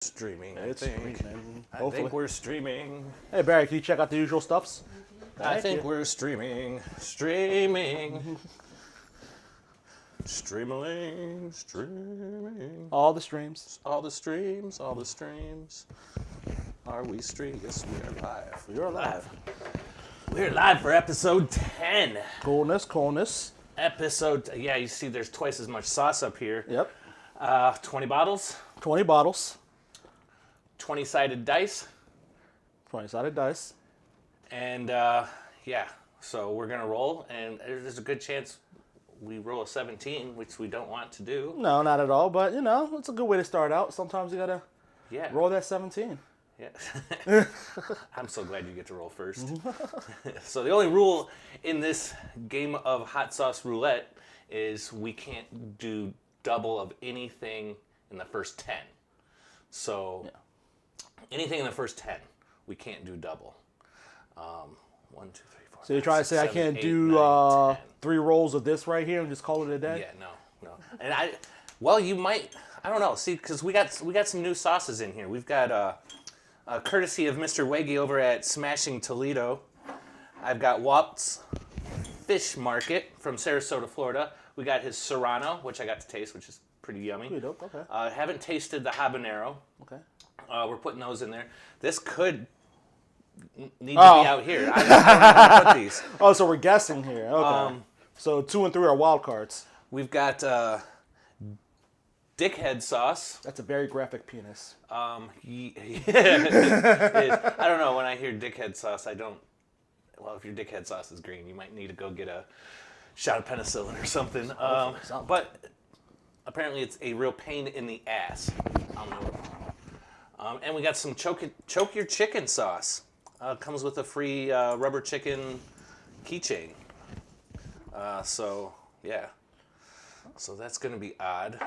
Streaming. It's streaming. I think we're streaming. Hey Barry, can you check out the usual stuffs? I think we're streaming. Streaming. Streaming. All the streams. All the streams. All the streams. Are we streaming? Yes, we are live. You're live. We're live for episode 10. Coolness. Episode, yeah, you see there's twice as much sauce up here. Yep. 20 bottles. 20 bottles. 20-sided dice. 20-sided dice. And, yeah, so we're going to roll, and there's a good chance we roll a 17, which we don't want to do. No, not at all, but, you know, it's a good way to start out. Sometimes you got to roll that 17. Yeah. I'm so glad you get to roll first. So the only rule in this game of hot sauce roulette is we can't do double of anything in the first 10. So anything in the first 10, we can't do double. 1, 2, 3, 4. So you're trying to say 7, I can't 8, do 9, 10. 3 rolls of this right here and just call it a day? Yeah, no. And well, you might, I don't know. See, because we got some new sauces in here. We've got courtesy of Mr. Weggy over at Smashing Toledo. I've got Walt's Fish Market from Sarasota, Florida. We got his Serrano, which I got to taste, which is pretty yummy. Pretty dope, okay. Haven't tasted the habanero. Okay. We're putting those in there. This could need to be out here. I don't know how to put these. Oh, so we're guessing here. Okay. So 2 and 3 are wild cards. We've got Dickhead sauce. That's a very graphic penis. Yeah, it is. I don't know. When I hear Dickhead sauce, I don't. Well, if your Dickhead sauce is green, you might need to go get a shot of penicillin or something. But apparently, it's a real pain in the ass. And we got some choke your chicken sauce. Comes with a free rubber chicken keychain. So yeah. So that's gonna be odd.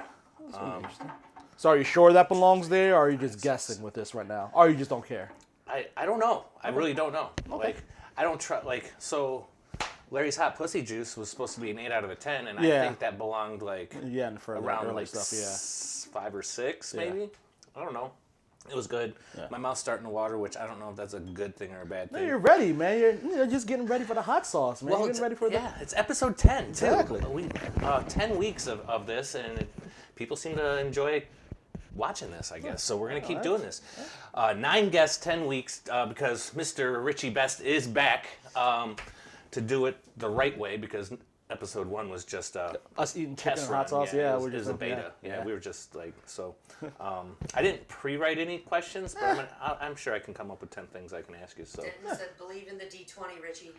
Interesting. So are you sure that belongs there, or are you just guessing with this right now? Or you just don't care? I don't know. I really don't know. Okay. Like, I don't try, like, so Larry's Hot Pussy Juice was supposed to be an 8 out of 10, and I think that belonged, like, and for around, like, stuff, 5 or 6, maybe? I don't know. It was good. Yeah. My mouth's starting to water, which I don't know if that's a good thing or a bad thing. No, you're ready, man. You're just getting ready for the hot sauce, man. Well, you're getting ready for it's episode 10, too. Exactly. 10 weeks of this, and people seem to enjoy watching this, I guess. So we're going to keep doing this. 9 guests, 10 weeks, because Mr. Richie Best is back to do it the right way, because episode 1 was just us eating chicken and hot sauce. Yeah, we're just a beta. Yeah, we were just like, so. I didn't pre-write any questions, but I'm sure I can come up with 10 things I can ask you. So. Denton said, believe in the D20, Richie.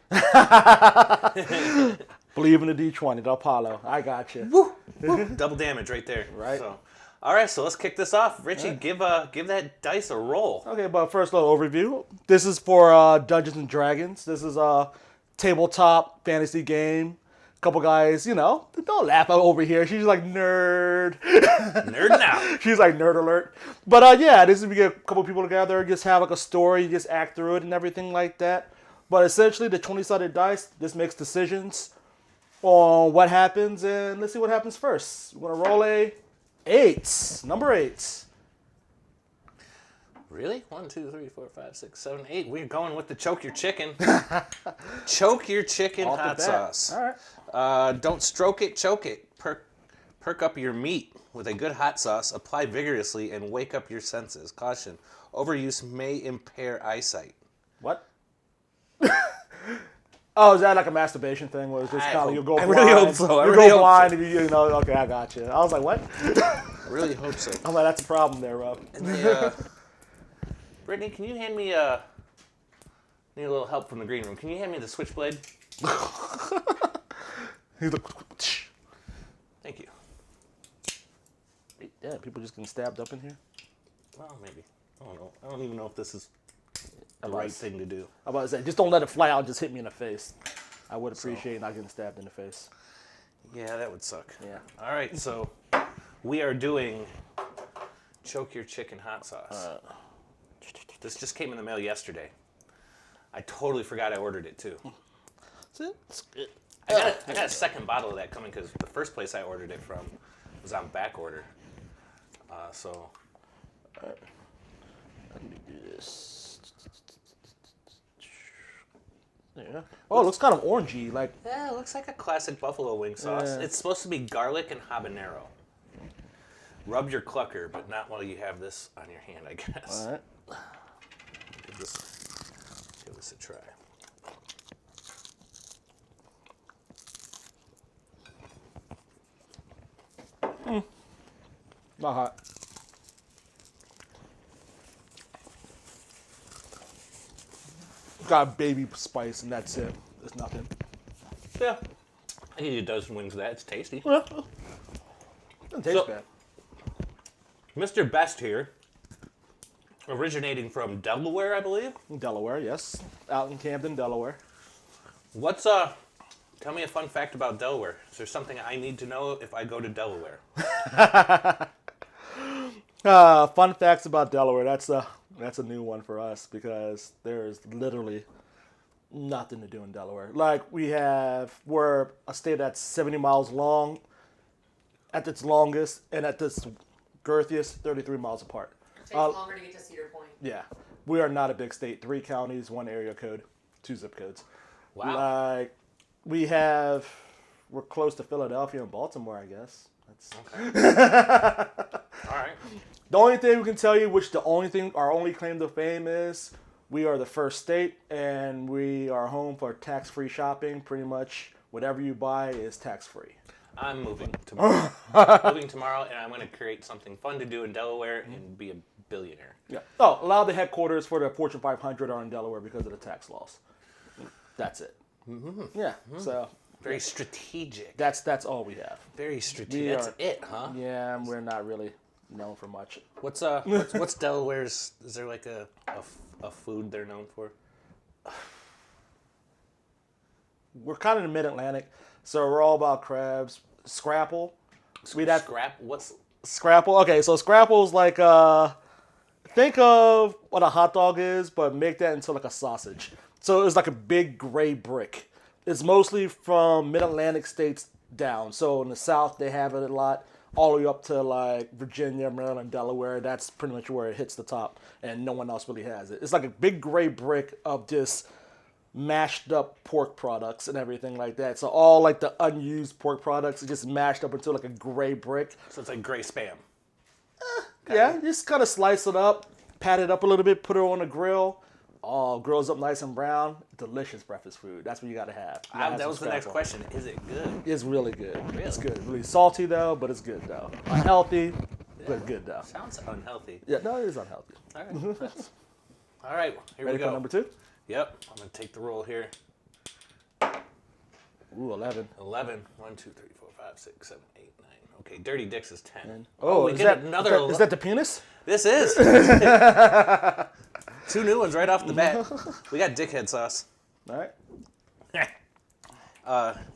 Believe in the D20, the Apollo. I got you. Woo! Double damage right there. Right. So. All right, so let's kick this off. Richie, give that dice a roll. Okay, but first, a little overview. This is for Dungeons and Dragons. This is a tabletop fantasy game. Couple guys, you know, don't laugh over here. She's like, nerd. Nerding out. She's like, nerd alert. But yeah, this is we get a couple people together, just have like a story, you just act through it and everything like that. But essentially, the 20-sided dice just makes decisions on what happens, and let's see what happens first. We're gonna roll a 8. Number 8. Really? 1, 2, 3, 4, 5, 6, 7, 8. We're going with the choke your chicken. Choke your chicken Off hot sauce. All right. Don't stroke it, choke it. Perk up your meat with a good hot sauce. Apply vigorously and wake up your senses. Caution: overuse may impair eyesight. What? Oh, is that like a masturbation thing where it's just kind of you go blind? I really hope so. You go blind and you know. Okay, I got you. I was like, what? I really hope so. I'm like, that's a problem there, Rob. And Brittany, can you hand me need a little help from the green room? Can you hand me the switchblade? He's like, thank you. Yeah, people just getting stabbed up in here. Well, maybe. I don't know. I don't even know if this is the right thing to do. I was about to say, just don't let it fly out. Just hit me in the face. I would appreciate not getting stabbed in the face. Yeah, that would suck. Yeah. All right, so we are doing choke your chicken hot sauce. This just came in the mail yesterday. I totally forgot I ordered it too. I got a second bottle of that coming because the first place I ordered it from was on back order. So Let me do this. Yeah. Oh, it looks kind of orangey. Like, Yeah, it looks like a classic buffalo wing sauce. Yeah. It's supposed to be garlic and habanero. Rub your clucker, but not while you have this on your hand, I guess. all right. Give this a try. Not hot. Got baby spice and that's it. There's nothing. Yeah. I can eat a dozen wings of that. It's tasty. Yeah. Doesn't taste So- bad. Mr. Best here, originating from Delaware, I believe. Delaware, yes. Out in Camden, Delaware. What's tell me a fun fact about Delaware. Is there something I need to know if I go to Delaware? Fun facts about Delaware. That's a new one for us because there's literally nothing to do in Delaware. Like we're a state that's 70 miles long at its longest and at its girthiest 33 miles apart. It takes longer to get to Cedar Point. Yeah. We are not a big state. 3 counties, 1 area code, 2 zip codes. Wow. Like we're close to Philadelphia and Baltimore, I guess. That's All right. the only thing we can tell you, our only claim to fame is we are the first state and we are home for tax-free shopping. Pretty much whatever you buy is tax-free. I'm moving tomorrow. Moving tomorrow, and I'm going to create something fun to do in Delaware and be a billionaire. Yeah. Oh, a lot of the headquarters for the Fortune 500 are in Delaware because of the tax laws. That's it. Mm-hmm. Yeah. So Very strategic. that's all we have. Very strategic. We That's are- it, huh? Yeah, we're not really known for much. What's Delaware's? Is there like a food they're known for? We're kind of in the Mid-Atlantic, so we're all about crabs. Scrapple. Scrap. What's Scrapple. Okay, so Scrapple's like think of what a hot dog is, but make that into like a sausage. So it's like a big gray brick. It's mostly from Mid-Atlantic states down. So in the South they have it a lot, all the way up to like Virginia, Maryland, Delaware. That's pretty much where it hits the top, and no one else really has it. It's like a big gray brick of just mashed up pork products and everything like that. So all like the unused pork products are just mashed up into like a gray brick. so it's like gray spam. Yeah, just kind of slice it up, pat it up a little bit, put it on the grill. Oh, grills up nice and brown. Delicious breakfast food. That's what you got to have. You gotta have That some was the next Scrapple. question. Is it good? It's really good. Really? It's good. Really salty though, but it's good though. Unhealthy, but good though. Sounds unhealthy. Yeah, no, it is unhealthy. All right. All right. Here Ready we for go. number 2? Yep. I'm gonna take the roll here. Ooh, 11. 11. 1, 2, 3, 4, 5, 6, 7, 8, 9. Okay, Dirty Dicks is 10. Oh, we is get that, another. Is that the penis? This is. 2 new ones right off the bat. We got dickhead sauce. All right.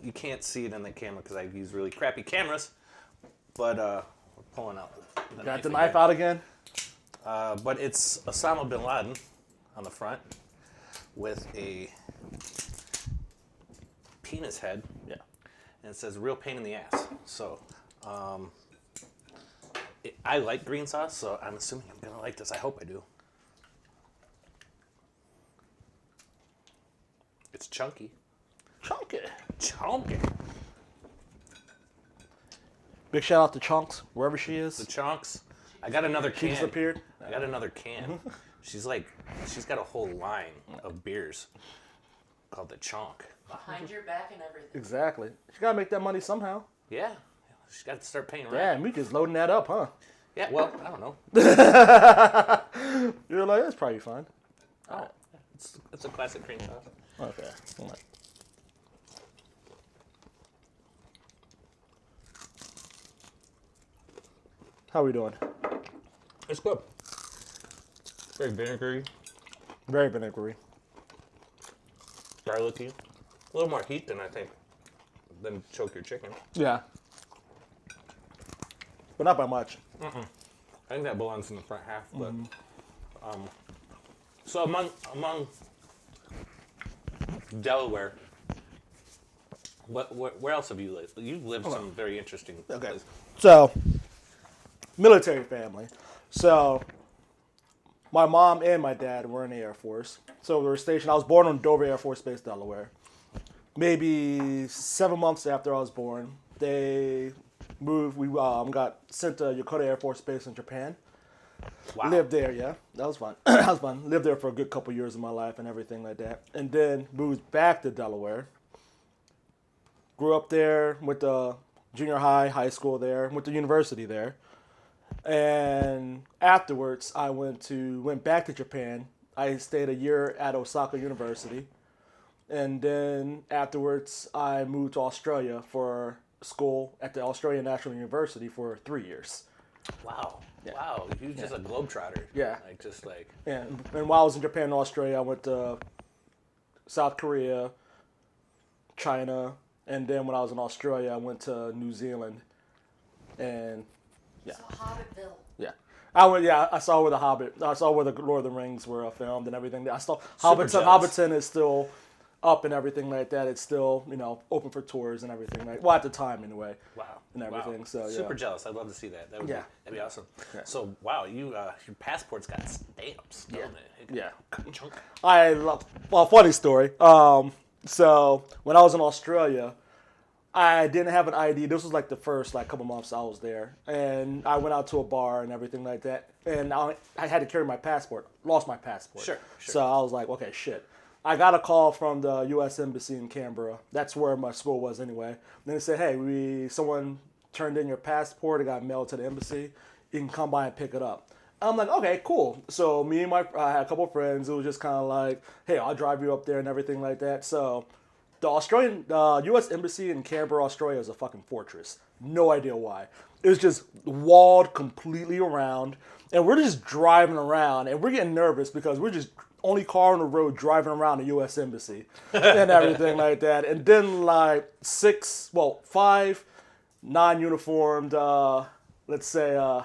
You can't see it in the camera because I use really crappy cameras, but we're pulling out the Got the again. knife out again. But it's Osama bin Laden on the front with a penis head, Yeah. and it says "real pain in the ass." So, I like green sauce, so I'm assuming I'm gonna like this. I hope I do. It's chunky. Chunky. Chunky. Big shout out to Chunks, wherever she is. The chunks. I got another She can. disappeared. I got another can. She's got a whole line of beers called the Chonk. Behind your back and everything. Exactly. She gotta make that money somehow. Yeah, she's got to start paying rent. Damn, we just loading that up, huh? Yeah, well, I don't know. You're like, that's probably fine. Oh, it's a classic cream sauce. Okay. All right. How we doing? It's good. Very vinegary, Very vinegary. garlicky. A little more heat than I think than choke your chicken. Yeah. But not by much. I think that belongs in the front half. But so among Delaware, where else have you lived? You've lived some very interesting Okay. places. So, military family. So, my mom and my dad were in the Air Force. So we were stationed. I was born on Dover Air Force Base, Delaware. Maybe 7 months after I was born, they moved. We got sent to Yokota Air Force Base in Japan. Wow. Lived there, yeah. That was fun. That was fun. Lived there for a good couple years of my life and everything like that. And then moved back to Delaware. Grew up there, went to junior high, high school there, went to university there. And afterwards, I went back to Japan. I stayed a year at Osaka University. And then afterwards, I moved to Australia for school at the Australian National University for 3 years. Wow. Wow. You're just a globetrotter. Yeah. Like, just like. And while I was in Japan and Australia, I went to South Korea, China, and then when I was in Australia, I went to New Zealand. And So Hobbitville. yeah. I saw where the Hobbit, I saw where the Lord of the Rings were filmed and everything. I saw Super Hobbiton. jealous. Hobbiton is still up and everything like that. It's still, open for tours and everything like. Well, at the time anyway. Wow. And everything. Wow. So yeah. Super jealous. I'd love to see that. That'd be awesome. Yeah. So wow, your passport's got stamps, don't it? Yeah. Chunk. Funny story. So when I was in Australia, I didn't have an ID. This was like the first couple months I was there, and I went out to a bar and everything like that, and I had to carry my passport. Lost my passport. Sure. So I was like, okay, shit. I got a call from the U.S. Embassy in Canberra. That's where my school was anyway. And they said, hey, someone turned in your passport. It got mailed to the embassy. You can come by and pick it up. I'm like, okay, cool. So me and I had a couple of friends. It was just kind of like, hey, I'll drive you up there and everything like that. So the U.S. Embassy in Canberra, Australia is a fucking fortress. No idea why. It was just walled completely around. And we're just driving around and we're getting nervous because we're just only car on the road driving around the U.S. Embassy and everything like that. And then 5 non-uniformed, let's say,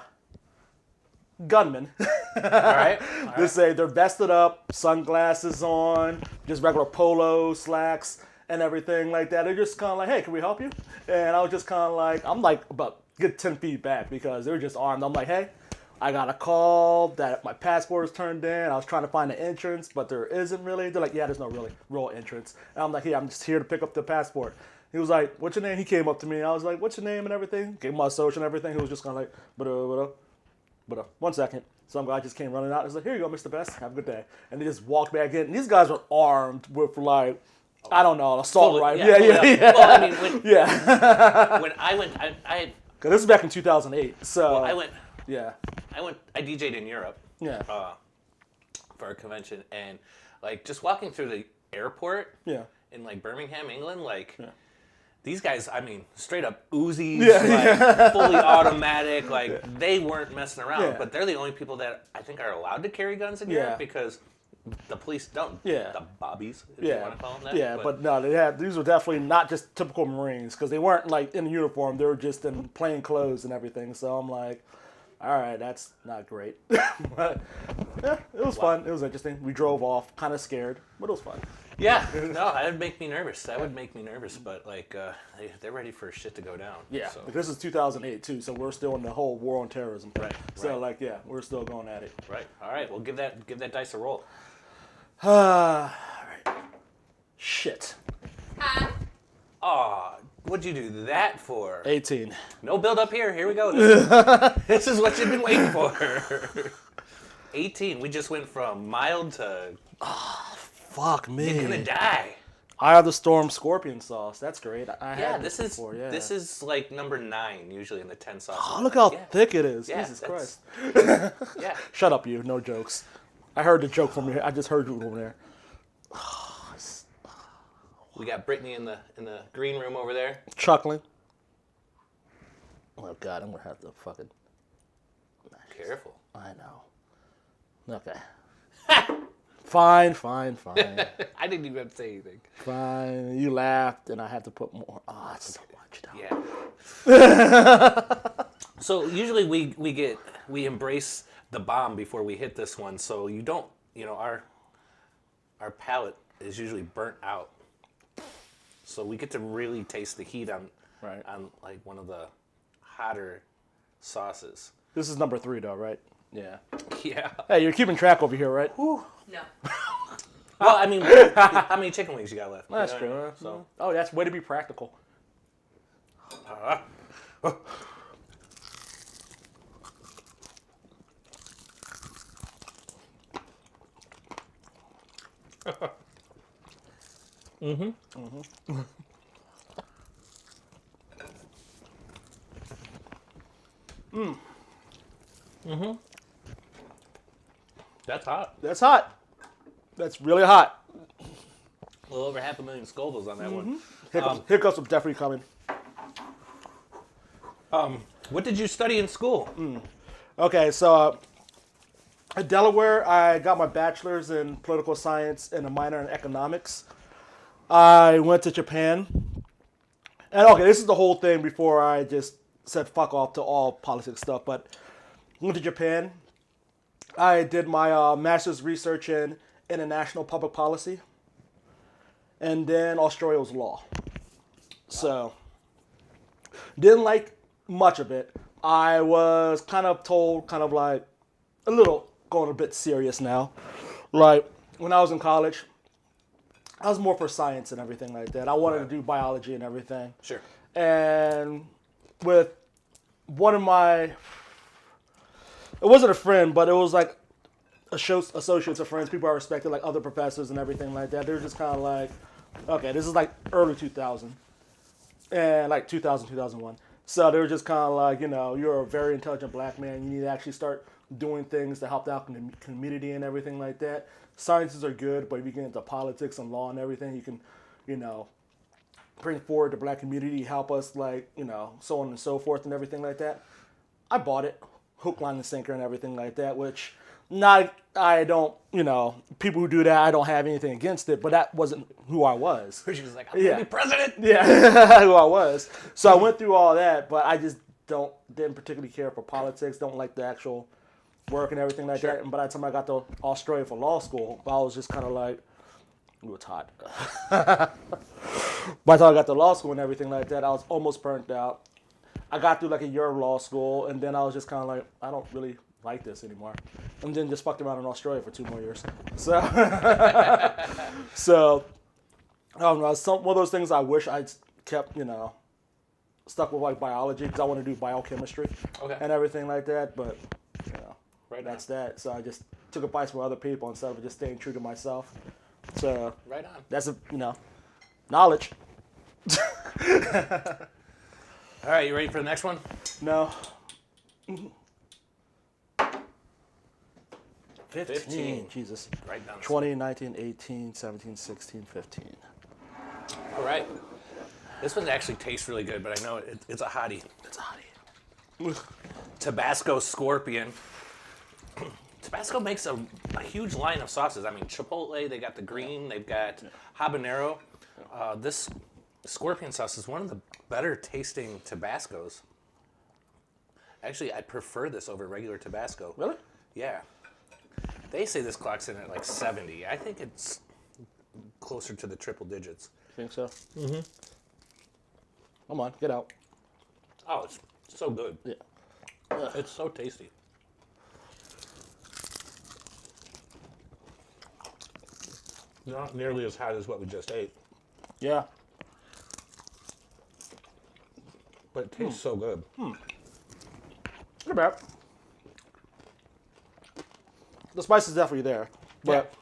gunmen. All right. They say they're vested up, sunglasses on, just regular polo, slacks, and everything like that. They're just kind of like, hey, can we help you? And I was just kind of like, I'm like about good 10 feet back because they were just armed. I'm like, hey, I got a call that my passport was turned in. I was trying to find an entrance, but there isn't really. They're like, yeah, there's no really real entrance. And I'm like, yeah, I'm just here to pick up the passport. He was like, what's your name? He came up to me. I was like, what's your name and everything? Gave him my social and everything. He was just kind of like, but 1 second. Some guy just came running out. He was like, here you go, Mr. Best. Have a good day. And they just walked back in. And these guys were armed with I don't know, assault rifle. Yeah. Well, I mean, when Yeah. when I went, I Because this is back in 2008. So I went. Yeah. I DJ'd in Europe. Yeah. For a convention, and just walking through the airport. Yeah. In Birmingham, England, these guys, I mean, straight up Uzis, fully automatic, they weren't messing around. Yeah. But they're the only people that I think are allowed to carry guns in Europe because the police don't. Yeah. The bobbies, if you want to call them that. Yeah, but no, these were definitely not just typical Marines because they weren't in uniform. They were just in plain clothes and everything. So I'm like, all right, that's not great. But yeah, it was fun. It was interesting. We drove off, kind of scared, but it was fun. Yeah, no, that would make me nervous. But they're ready for shit to go down. Yeah, So. this is 2008 too, so we're still in the whole war on terrorism thing. Right, So right. we're still going at it. Right. All right. Well, give that dice a roll. All right. Shit. Huh? Aw, what'd you do that for? 18. No build up here. Here we go. This is what you've been waiting for. 18. We just went from mild to Fuck me. you're gonna die. Eye of the Storm Scorpion sauce. That's great. I Yeah, had this is before, yeah. this is number 9 usually in the 10 sauce. Oh, look how Yeah. thick it is. Yeah, Jesus Christ. Yeah. Shut up, you. No jokes. I heard the joke from here. I just heard you over there. We got Brittany in the green room over there. Chuckling. Oh, God. I'm going to have to fucking... Careful. I know. Okay. Fine. I didn't even have to say anything. Fine. You laughed, and I had to put more. Oh, that's so much, though. Yeah. So usually we embrace the bomb before we hit this one. So you don't, our palate is usually burnt out. So we get to really taste the heat on Right. on one of the hotter sauces. This is number 3, though, right? Yeah. Yeah. Hey, you're keeping track over here, right? No. Well, I mean, how many chicken wings you got left? That's You true. know what I mean? So. Oh, that's way to be practical. That's hot. That's hot. That's really hot. A little over 500,000 Scovilles on that one. Hiccups are definitely coming. What did you study in school? Okay, so at Delaware, I got my bachelor's in political science and a minor in economics. I went to Japan. And okay, this is the whole thing before I just said fuck off to all politics stuff. But I went to Japan. I did my master's research in international public policy. And then Australia was law. So, didn't like much of it. I was kind of told, kind of like, a little going a bit serious now. Like, when I was in college, I was more for science and everything like that. I wanted to do biology and everything. Sure. And with one of my, it wasn't a friend, but it was like associates of friends, people I respected, like other professors and everything like that. They were just kind of like, okay, this is like early 2000, and like 2000, 2001. So they were just kind of like, you're a very intelligent black man. You need to actually start doing things to help out in the community and everything like that. Sciences are good, but if you get into politics and law and everything, you can, bring forward the black community, help us, like, so on and so forth and everything like that. I bought it, hook, line, and sinker and everything like that, which I don't, people who do that, I don't have anything against it, but that wasn't who I was. She was like, I'm going to be president. Yeah, who I was. So I went through all that, but I just didn't particularly care for politics, don't like the actual work and everything like that. And by the time I got to Australia for law school, I was just kind of like, ooh, it's hot. By the time I got to law school and everything like that, I was almost burnt out. I got through like a year of law school, and then I was just kind of like, I don't really like this anymore. And then just fucked around in Australia for 2 more years. So, I don't know. It's one of those things I wish I'd kept, stuck with like biology, because I want to do biochemistry and everything like that. But, that's that. So I just took advice from other people instead of just staying true to myself. So right on. That's knowledge. All right, you ready for the next one? No. 15. Jesus. Right down. 20, 19, 18, 17, 16, 15. All right. This one actually tastes really good, but I know it's a hottie. It's a hottie. Tabasco Scorpion. Tabasco makes a huge line of sauces. I mean, Chipotle, they got the green, they've got habanero. This Scorpion sauce is one of the better tasting Tabascos. Actually, I prefer this over regular Tabasco. Really? Yeah. They say this clocks in at like 70. I think it's closer to the triple digits. Think so? Mm-hmm. Come on, get out. Oh, it's so good. Yeah. It's so tasty. Not nearly as hot as what we just ate, Yeah. but it tastes so good. Not bad. The spice is definitely there, but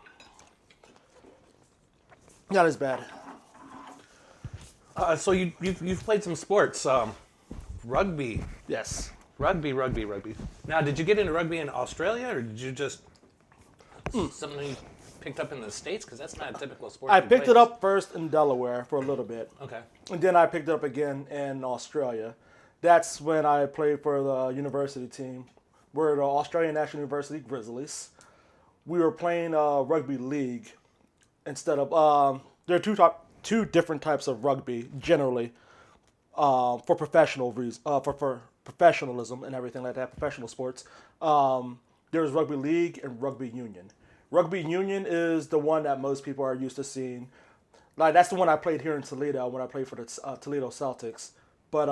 not as bad. So you've played some sports, rugby. Yes. Rugby. Now, did you get into rugby in Australia, or did you just something you picked up in the States? Because that's not a typical sport. I picked it up first in Delaware for a little bit. Okay. And then I picked it up again in Australia. That's when I played for the university team. We're the Australian National University Grizzlies. We were playing rugby league instead of there are two different types of rugby generally for professional reasons, for professionalism and everything like that, professional sports. There's rugby league and rugby union. Rugby union is the one that most people are used to seeing. Like, that's the one I played here in Toledo when I played for the Toledo Celtics. But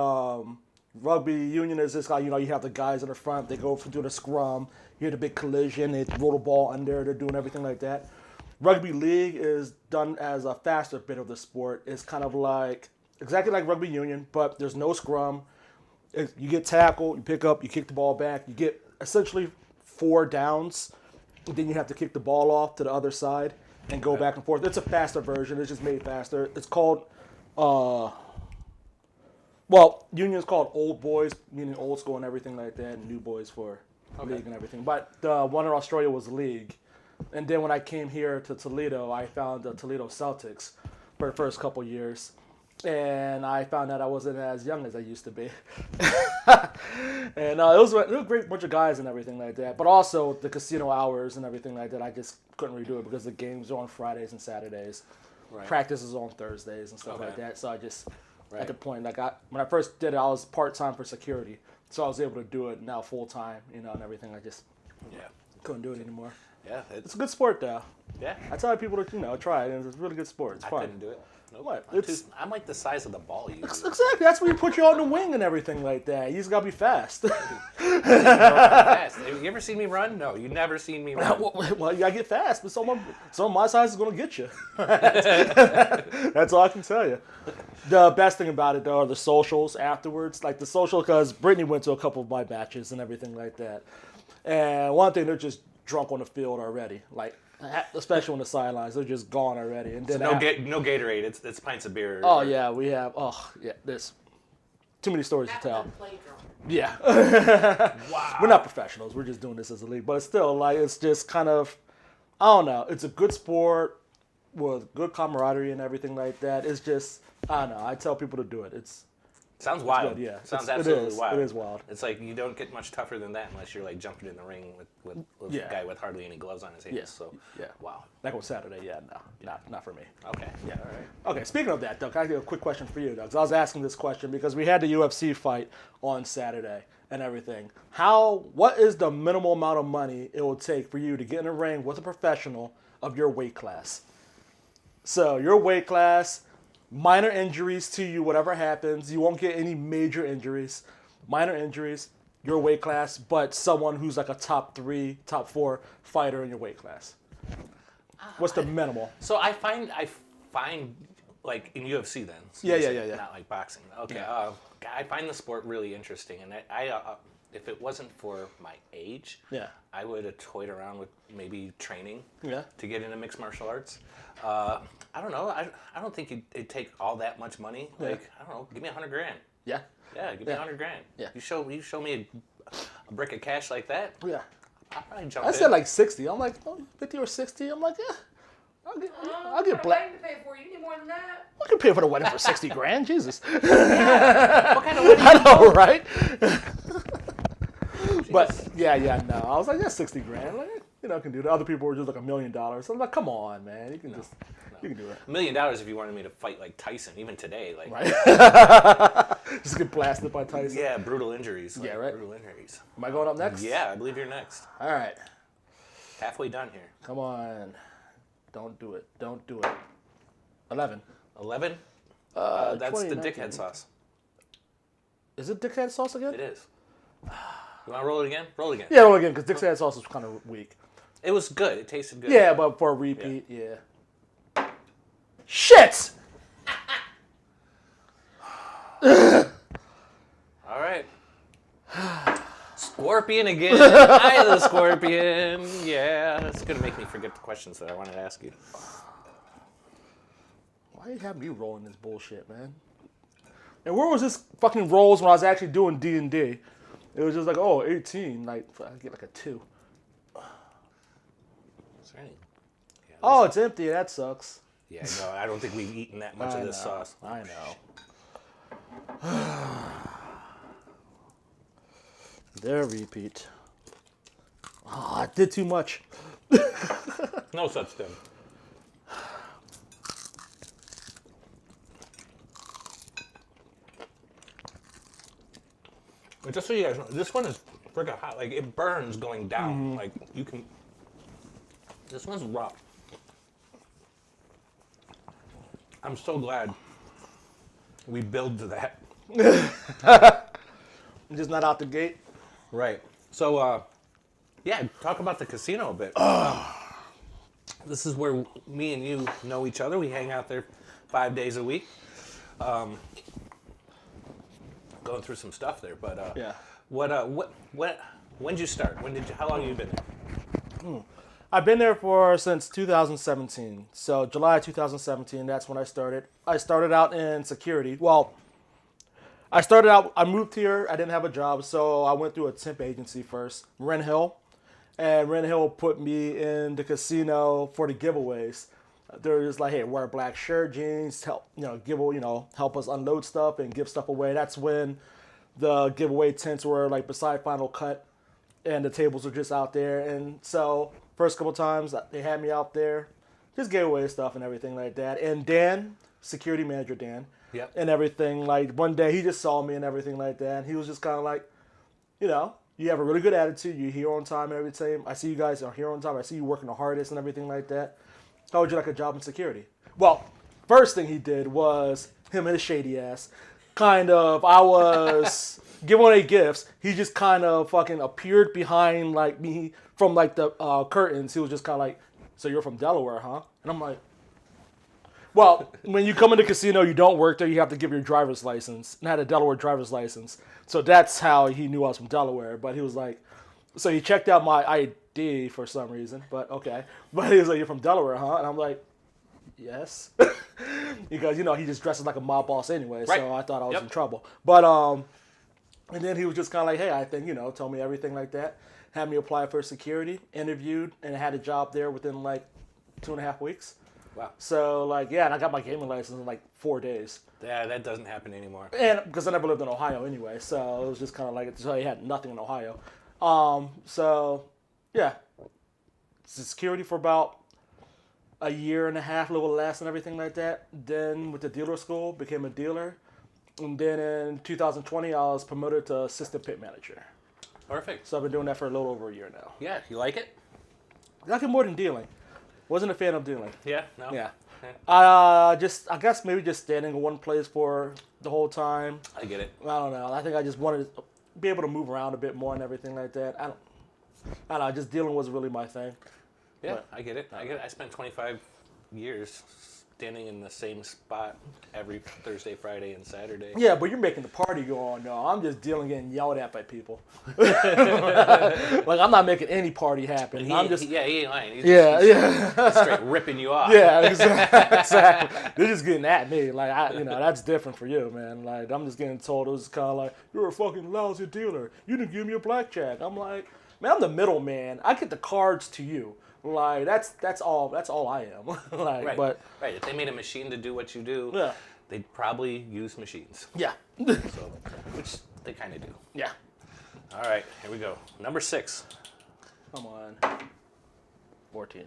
Rugby union is just like, you have the guys in the front, they go through the scrum, you hear the big collision, they roll the ball under, they're doing everything like that. Rugby league is done as a faster bit of the sport. It's kind of like, exactly like rugby union, but there's no scrum. You get tackled, you pick up, you kick the ball back, you get essentially 4 downs, and then you have to kick the ball off to the other side and go back and forth. It's a faster version, it's just made faster. It's called, union is called old boys, meaning old school and everything like that, and new boys for league and everything. But the one in Australia was league. And then when I came here to Toledo, I found the Toledo Celtics for the first couple years. And I found out I wasn't as young as I used to be. And it was a great bunch of guys and everything like that. But also the casino hours and everything like that, I just couldn't really do it because the games are on Fridays and Saturdays. Right. Practice is on Thursdays and stuff Okay. like that. So I just, Right. at the point, when I first did it, I was part-time for security. So I was able to do it now full-time, and everything. I just couldn't do it anymore. Yeah. It's a good sport, though. Yeah. I tell people to, try it, and it's a really good sport. It's I fun. couldn't do it. Nope. What? I'm like the size of the ball you use. Exactly. That's when you put you on the wing and everything like that. You just gotta be fast. Fast. Have you ever seen me run? No, you never seen me run. Well, you gotta get fast, but someone my size is gonna get you. That's all I can tell you. The best thing about it though are the socials afterwards. Like the social, because Brittany went to a couple of my matches and everything like that. And one thing, they're just drunk on the field already. Like, especially on the sidelines, they're just gone already. And then No Gatorade. It's pints of beer. oh yeah, we have. Oh yeah, there's too many stories to Have to tell. play drunk. Yeah. Wow. We're not professionals. We're just doing this as a league. But it's still, like, it's just kind of, I don't know. It's a good sport with good camaraderie and everything like that. It's just, I don't know. I tell people to do it. Sounds wild. good, yeah. Sounds It absolutely is. wild. It is wild. It's like you don't get much tougher than that unless you're like jumping in the ring with Yeah. a guy with hardly any gloves on his hands. Yeah. So Yeah. wow. Like on Saturday, yeah, no. Not for me. Okay. Yeah. All right. Okay, speaking of that, Doug, I have a quick question for you, Doug. 'Cause I was asking this question because we had the UFC fight on Saturday and everything. What is the minimal amount of money it will take for you to get in a ring with a professional of your weight class? So your weight class, minor injuries to you, whatever happens, you won't get any major injuries, minor injuries, your weight class, but someone who's like a top 3, top 4 fighter in your weight class. What's the minimal? So I find like in UFC then. So Yeah, you yeah, say yeah, yeah. Not like boxing. Okay. Yeah. I find the sport really interesting, and I if it wasn't for my age, Yeah. I would have toyed around with maybe training. Yeah. To get into mixed martial arts. I don't know. I don't think it'd take all that much money. Yeah. Like I don't know. Give me $100,000. Yeah. Yeah, give me Yeah. $100,000. Yeah. You show me a brick of cash like that. Yeah. I'll probably jump I in. said like 60. I'm like, 50 or 60. I'm like, yeah. I'll get black. Wedding to pay for. You need more than that. I can pay for the wedding for 60 grand. Jesus. What kind of wedding? I know, right? But yeah, no. I was like, yeah, 60 grand. Like, I can do that. Other people were just like $1 million. So I'm like, come on, man. You can you can do it. $1 million if you wanted me to fight like Tyson, even today. Like, Right? Just get blasted by Tyson. yeah, brutal injuries. Yeah, like, right. Brutal injuries. Am I going up next? Yeah, I believe you're next. All right. Halfway done here. Come on. Don't do it. Don't do it. 11. 11. That's the 2019. dickhead sauce. Is it dickhead sauce again? It is. You want to roll it again? Roll it again. Yeah, well, again, because dickhead sauce was kind of weak. It was good. It tasted good. Yeah, but for a repeat, yeah. Shit! All right. Scorpion again. Hi, the Scorpion. Yeah, it's gonna make me forget the questions that I wanted to ask you. Why do you have me rolling this bullshit, man? And where was this fucking rolls when I was actually doing D&D? It was just like, 18, like, I get like a 2. Is there any? Yeah, Oh, it's empty, that sucks. yeah, no, I don't think we've eaten that much of this sauce. I know. Their repeat. Oh, I did too much. No such thing. But just so you guys know, this one is freaking hot. Like, it burns going down. Like, you can... This one's rough. I'm so glad we build to that. just not out the gate. Right. So, yeah, talk about the casino a bit. This is where me and you know each other. We hang out there 5 days a week. Going through some stuff there, but Yeah. When did you start? How long have you been there? I've been there since 2017. So July 2017, that's when I started. I started out in security. Well, I moved here. I didn't have a job, so I went through a temp agency first, Wren Hill. And Wren Hill put me in the casino for the giveaways. They're just like, hey, wear a black shirt, jeans, help us unload stuff and give stuff away. That's when the giveaway tents were like beside Final Cut, and the tables were just out there. And so first couple times they had me out there, just gave away stuff and everything like that. And Dan, security manager Dan, Yep. and everything, like one day he just saw me and everything like that. And he was just kind of like, you have a really good attitude. You're here on time and everything. I see you guys are here on time. I see you working the hardest and everything like that. How would you like a job in security? Well, first thing he did was him and his shady ass. I was giving away gifts. He just kind of fucking appeared behind like me from like the curtains. He was just kind of like, so you're from Delaware, huh? And I'm like, well, when you come into the casino, you don't work there. You have to give your driver's license. And I had a Delaware driver's license. So that's how he knew I was from Delaware. But he was like, so he checked out my ID for some reason. But okay. But he was like, you're from Delaware, huh? And I'm like, yes. Because, he just dresses like a mob boss anyway. Right. So I thought I was in trouble. But, and then he was just kind of like, hey, I think, told me everything like that. Had me apply for security, interviewed, and had a job there within like 2.5 weeks. Wow. So, and I got my gaming license in like 4 days. Yeah, that doesn't happen anymore. And because I never lived in Ohio anyway, so it was just kind of like, so I had nothing in Ohio. Security for about a year and a half, a little less and everything like that. Then with the dealer school, became a dealer. And then in 2020, I was promoted to assistant pit manager. Perfect. So I've been doing that for a little over a year now. Yeah, you like it? I like it more than dealing. Wasn't a fan of dealing. Yeah, no? Yeah. Okay. I guess maybe just standing in one place for the whole time. I get it. I don't know. I think I just wanted to be able to move around a bit more and everything like that. I don't know. Just dealing was really my thing. Yeah, But- I get it. I spent 25 years standing in the same spot every Thursday, Friday, and Saturday. Yeah, but you're making the party go on. No, I'm just dealing getting yelled at by people. Like I'm not making any party happen. He ain't lying. He's Yeah. straight ripping you off. Yeah, exactly. They're just getting at me. Like, that's different for you, man. Like, I'm just getting told it was kind of like, you're a fucking lousy dealer. You didn't give me a blackjack. I'm like, man, I'm the middleman. I get the cards to you. Like, that's all I am. Like, Right. but Right. If they made a machine to do what you do, yeah, they'd probably use machines. yeah, So, which they kind of do. yeah. All right, here we go. Number 6. Come on. 14,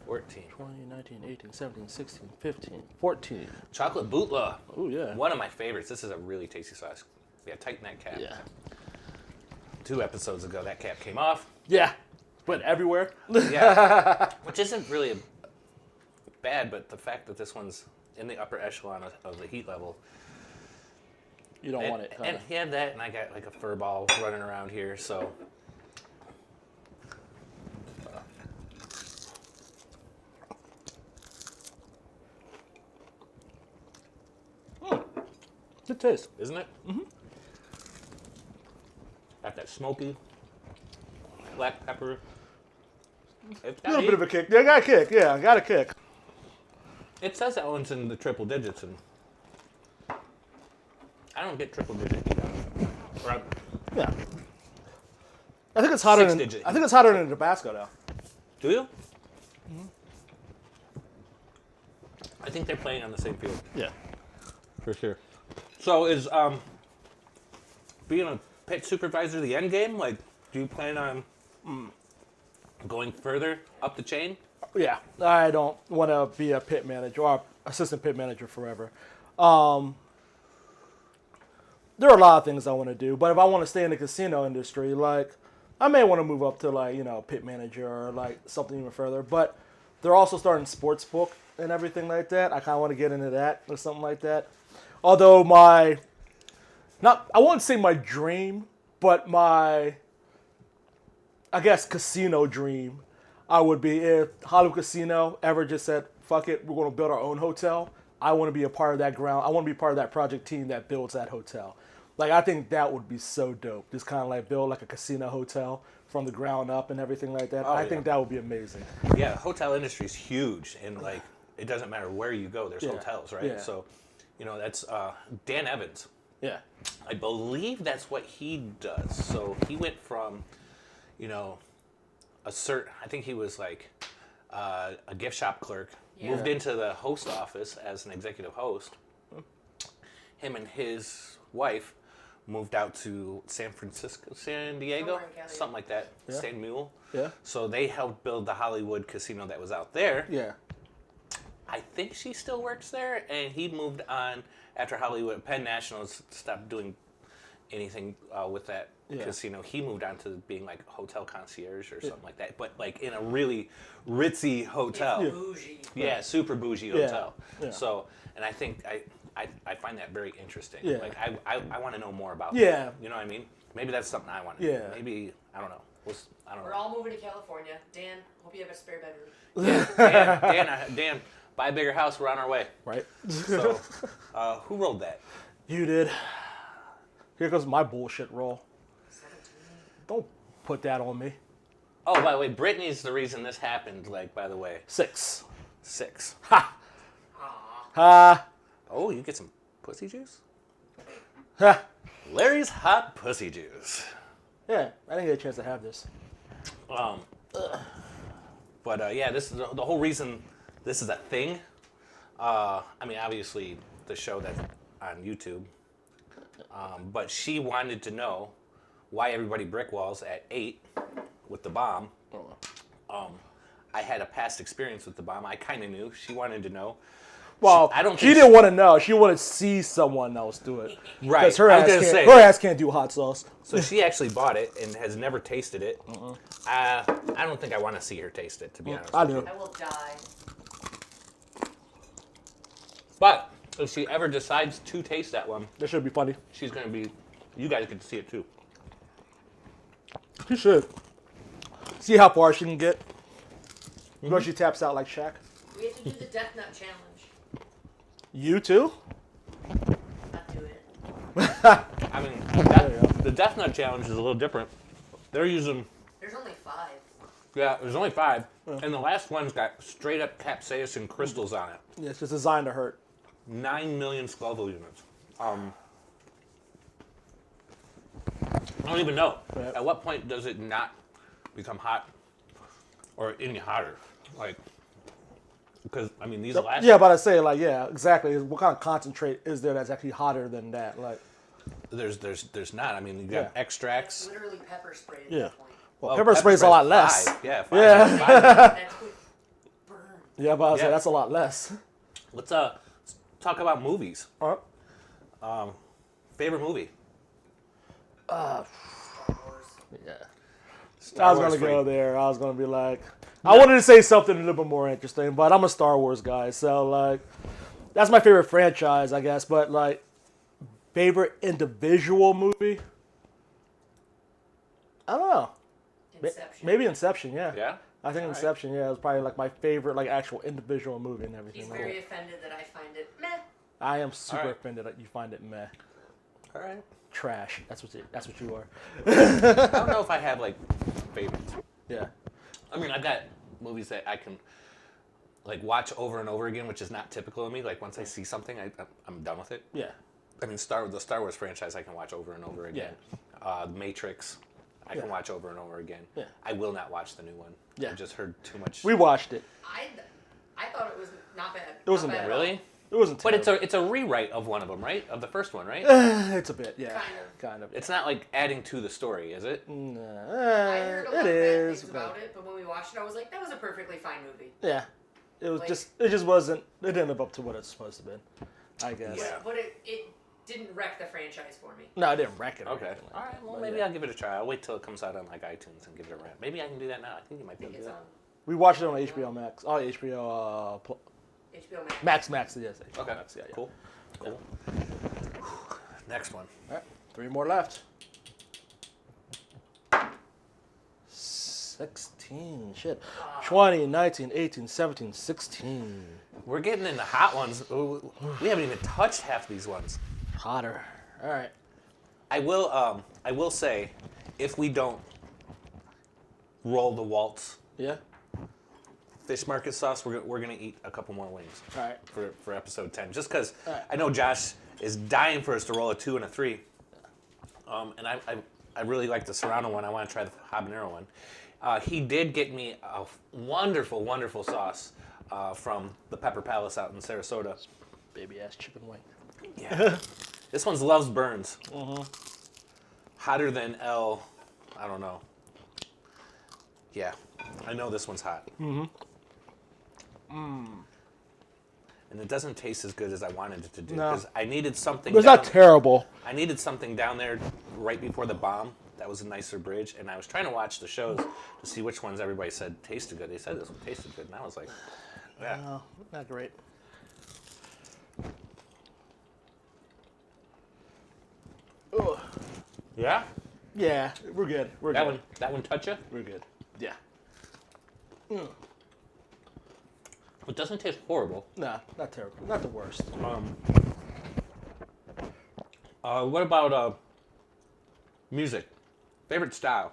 14. 20, 19, 18, 17, 16, 15, 14. Chocolate bootlaw. Oh, yeah. One of my favorites. This is a really tasty sauce. Yeah, tighten that cap. Yeah. 2 episodes ago, that cap came off. Yeah. But everywhere. Yeah. Which isn't really bad, but the fact that this one's in the upper echelon of the heat level. You don't want it. And he had that, and I got like a fur ball running around here, so. Good taste. Isn't it? Mm-hmm. Got that smoky black pepper. It's A little bit of a kick. Yeah, I got a kick. Yeah, I got a kick. It says that one's in the triple digits, and I don't get triple digits. Right. Yeah. I think it's hotter than 6 digit. I think it's hotter than Tabasco though. Do you? Mm-hmm. I think they're playing on the same field. Yeah. For sure. So is being a pit supervisor the end game? Like, do you plan on going further up the chain? Yeah. I don't want to be a pit manager or assistant pit manager forever. There are a lot of things I want to do, but if I want to stay in the casino industry, like I may want to move up to like, pit manager or like something even further. But they're also starting sports book and everything like that. I kind of want to get into that or something like that. Although I won't say my dream But my, I guess, casino dream, I would be if Hollywood Casino ever just said, "Fuck it, we're going to build our own hotel." I want to be a part of that ground. I want to be part of that project team that builds that hotel. Like, I think that would be so dope. Just kind of like build like a casino hotel from the ground up and everything like that. I think that would be amazing. Yeah, hotel industry is huge, and like it doesn't matter where you go. There's hotels, right? Yeah. So, that's Dan Evans. Yeah. I believe that's what he does. So he went from, I think he was like a gift shop clerk, moved into the host office as an executive host. Him and his wife moved out to San Diego, Somewhere in Cali. something like that, Stan Mule. Yeah. So they helped build the Hollywood casino that was out there. Yeah. I think she still works there, and he moved on after Hollywood. Penn National stopped doing anything with that casino. He moved on to being like hotel concierge or something like that, but like in a really ritzy hotel. Bougie. Yeah, super bougie hotel. Yeah. So, and I think I find that very interesting. Yeah. Like I want to know more about Yeah. that. You know what I mean? Maybe that's something I want to Yeah. do. Maybe, I don't know. I don't We're know. all moving to California. Dan, hope you have a spare bedroom. Yeah, Dan, buy a bigger house. We're on our way. Right. So, who rolled that? You did. Here goes my bullshit roll. 17. Don't put that on me. Oh, by the way, Brittany's the reason this happened. Like, by the way, 6. 6. Ha. Aw. Ha. Oh, you get some pussy juice? Ha. Larry's hot pussy juice. Yeah, I didn't get a chance to have this. But yeah, this is the whole reason this is a thing. I mean, obviously the show that's on YouTube. But she wanted to know why everybody brick walls at 8 with the bomb. I had a past experience with the bomb. I kind of knew. She wanted to know. Well, I don't she think didn't want to know. She wanted to see someone else do it. Right. Because her I was gonna ass say. her ass can't do hot sauce. So she actually bought it and has never tasted it. I don't think I want to see her taste it, to be honest. I do. I will die. But if she ever decides to taste that one, That should be funny. she's going to be. You guys get to see it too. She should. See how far she can get. Before she taps out like Shaq. We have to do the Death Nut Challenge. You too? Not do it. I mean, you go. the Death Nut Challenge is a little different. They're using. There's only 5. Yeah, there's only 5. And the last one's got straight up capsaicin crystals on it. Yeah, it's just designed to hurt. 9 million Scoville units. I don't even know. Yeah. At what point does it not become hot or any hotter? Like, because, I mean, these last... Yeah, but I say like, yeah, exactly. What kind of concentrate is there that's actually hotter than that? Like, There's not. I mean, you got Yeah. extracts. Literally pepper spray at Yeah. that point. well, pepper spray's a lot less. 5. Yeah, 5. Yeah. 5. That's what burn. Yeah, but I say Yeah. that's a lot less. Let's talk about movies. All Favorite movie? Yeah. Star I was Wars gonna go freak. there. I was gonna be like, I wanted to say something a little bit more interesting, but I'm a Star Wars guy, so like, that's my favorite franchise, I guess. But like, favorite individual movie? I don't know. Inception. Maybe Inception. Yeah. Yeah? I think All right. Inception. Yeah, is probably like my favorite like actual individual movie and everything. He's like very that. offended that I find it meh. I am super All right. offended that you find it meh, All right. trash. That's what you are. I don't know if I have, like, favorites. Yeah. I mean, I've got movies that I can, like, watch over and over again, which is not typical of me. Like, once I see something, I'm done with it. Yeah. I mean, the Star Wars franchise I can watch over and over again. Matrix, I can Yeah. watch over and over again. Yeah. I will not watch the new one. Yeah. I just heard too much. We watched it. I thought it was not bad. It wasn't Not bad. at all. Really? It wasn't. But Terrible. it's a rewrite of one of them, right? Of the first one, right? It's a bit. Yeah. Kind of. It's not like adding to the story, is it? I heard a lot It of bad is. things but- about it, but when we watched it, I was like, that was a perfectly fine movie. Yeah. It was Like- it just wasn't. It didn't live up to what it's supposed to be. I guess. Yeah. But it didn't wreck the franchise for me. No, I didn't wreck it. or Okay. anything like All that, right. Well, but maybe yeah. I'll give it a try. I'll wait till it comes out on like iTunes and give it a rap. Maybe I can do that now. I think you might be I able think to do it's that. on We watched it on HBO Max. Oh, HBO. HBO Max. Max. Yes. HBO Okay. Max, yeah. Cool. Cool. Next one. All right. 3 more left. 16. Shit. 20, 19, 18, 17, 16. We're getting into hot ones. We haven't even touched half these ones. Hotter. All right. I will say, if we don't roll the waltz Yeah. fish market sauce, we're gonna eat a couple more wings. All right. For episode 10, just because All right. I know Josh is dying for us to roll a 2 and a 3. And I really like the Serrano one. I want to try the habanero one. He did get me a wonderful, wonderful sauce from the Pepper Palace out in Sarasota. Baby ass chicken wing. Yeah. This one's Love's Burns. Hotter than I don't know. Yeah, I know this one's hot. And it doesn't taste as good as I wanted it to do. No. Because I needed something. It's not terrible. I needed something down there right before the bomb that was a nicer bridge. And I was trying to watch the shows to see which ones everybody said tasted good. They said this one tasted good. And I was like, yeah. No, not great. Ugh. Yeah? Yeah, we're good. We're good. That one touch you? We're good. Yeah. It doesn't taste horrible. Nah, not terrible. Not the worst. What about music? Favorite style?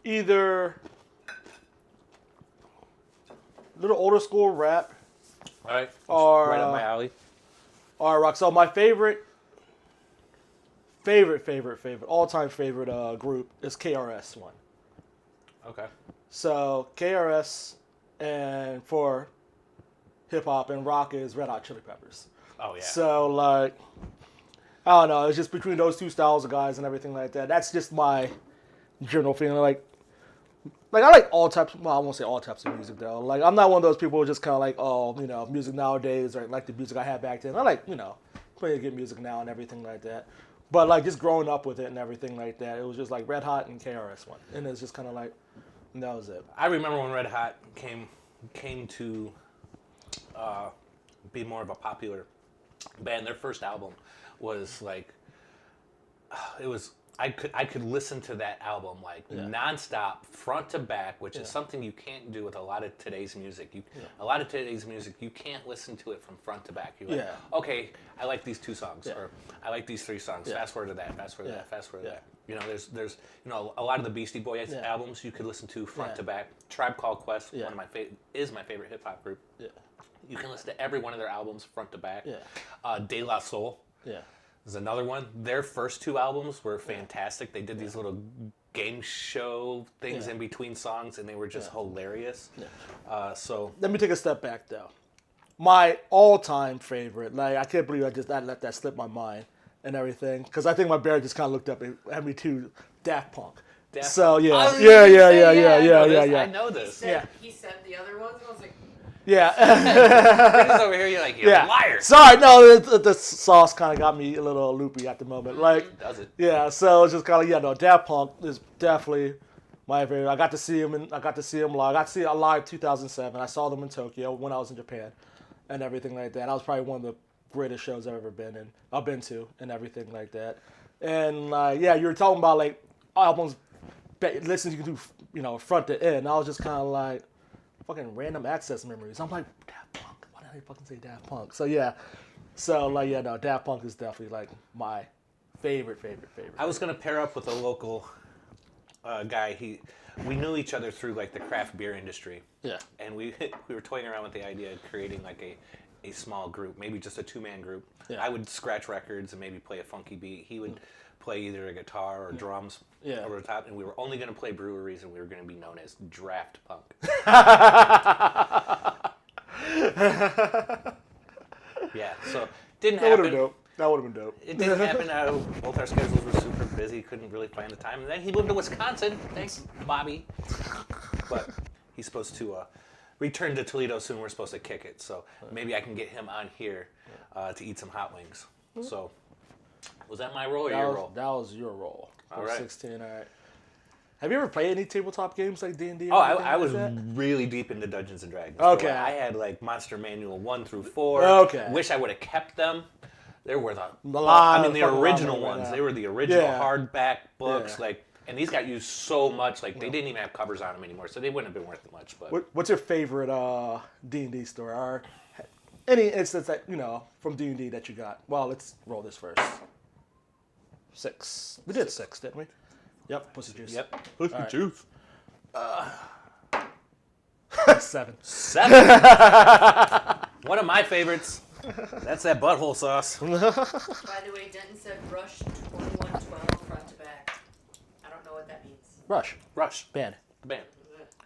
Either a little older school rap All right. or right up my alley. rock. So my favorite all-time favorite group is KRS One. Okay. So KRS, and for hip hop and rock is Red Hot Chili Peppers. Oh, yeah. So like, I don't know, it's just between those two styles of guys and everything like that. That's just my general feeling. Like I like all types. Well, I won't say all types of music though. Like I'm not one of those people who just kind of like, oh, music nowadays or like the music I had back then. I like playing good music now and everything like that. But like just growing up with it and everything like that, it was just like Red Hot and KRS One, and it's just kind of like, that was it. I remember when Red Hot came to be more of a popular band. Their first album was like, it was. I could listen to that album like nonstop, front to back, which is something you can't do with a lot of today's music. A lot of today's music, you can't listen to it from front to back. You're like, okay, I like these 2 songs, or I like these 3 songs. Fast forward to that, fast forward to that, fast forward to that. There's a lot of the Beastie Boys albums you could listen to front to back. Tribe Called Quest, one of my is my favorite hip hop group. Yeah. You can listen to every one of their albums front to back. Yeah. De La Soul. Yeah. Is another one. Their first 2 albums were fantastic. They did these little game show things in between songs, and they were just hilarious. Yeah. So let me take a step back though. My all-time favorite, like I can't believe I let that slip my mind and everything, because I think my bear just kind of looked up at me too. Daft Punk. So yeah. I know this. He said the other ones, and I was like, yeah. Chris is over here, you're like, you're a liar. Sorry, no, the sauce kind of got me a little loopy at the moment. Like, does it? Yeah, so it's just kind of Daft Punk is definitely my favorite. I got to see him live. I got to see it live 2007. I saw them in Tokyo when I was in Japan, and everything like that. That was probably one of the greatest shows I've ever been to, and everything like that. And you were talking about like albums, listening to front to end. I was just kind of like, fucking random access memories. I'm like, Daft Punk. Why did I fucking say Daft Punk? So yeah. Daft Punk is definitely like my favorite. I was gonna pair up with a local guy. We knew each other through like the craft beer industry. Yeah. And we were toying around with the idea of creating like a small group, maybe just a 2-man group. Yeah. I would scratch records and maybe play a funky beat. He would play either a guitar or drums over the top, and we were only going to play breweries, and we were going to be known as Draft Punk. Yeah, so didn't happen. That would have been dope. It didn't happen. Both our schedules were super busy, couldn't really find the time. And then he moved to Wisconsin. Thanks, Bobby. But he's supposed to return to Toledo soon. We're supposed to kick it, so maybe I can get him on here to eat some hot wings. So. Was that my roll or your roll? That was your roll. All right. 16, all right. Have you ever played any tabletop games like D&D? Oh, I was really deep into Dungeons and Dragons. Okay. So I had like Monster Manual 1 through 4. Okay. Wish I would have kept them They were the lot I mean of the fucking original lot of ones. that. They were the original Yeah. hardback books, Yeah. like, and these got used so much, like they didn't even have covers on them anymore, so they wouldn't have been worth much. But What's your favorite D&D story? Or any instance that, from D&D that you got? Well, let's roll this first. 6. We did 6, didn't we? Yep, Pussy Juice. yep, Pussy juice. 7. 7. One of my favorites. That's that butthole sauce. By the way, Denton said Rush 2112 front to back. I don't know what that means. Rush. Rush, Band. the band.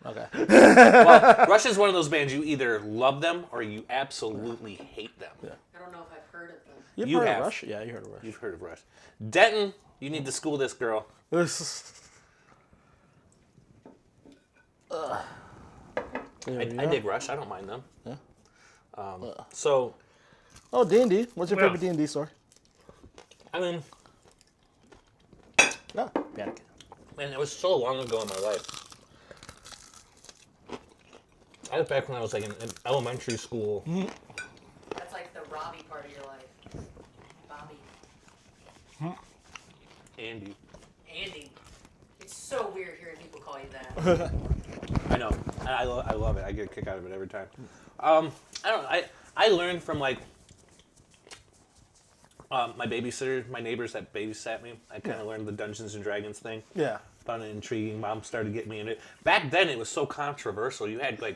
Okay. Well, Rush is one of those bands you either love them or you absolutely hate them. Yeah. I don't know if I've heard of them. You've You heard have. of Rush? Yeah, you heard of Rush. You've heard of Rush. Denton, you need to school this girl. I dig Rush. I don't mind them. Yeah. So, Oh, D&D. What's your Yeah. favorite D&D story? I mean, No. Panic. man, it was so long ago in my life. I was back when I was like in elementary school. That's like the Robbie part of your life. Bobby. Andy. Andy. It's so weird hearing people call you that. I know. I love it. I get a kick out of it every time. I don't know. I learned from like my babysitter, my neighbors that babysat me. I kind of learned the Dungeons and Dragons thing. Yeah. Found it intriguing. Mom started getting me into it. Back then, it was so controversial. You had like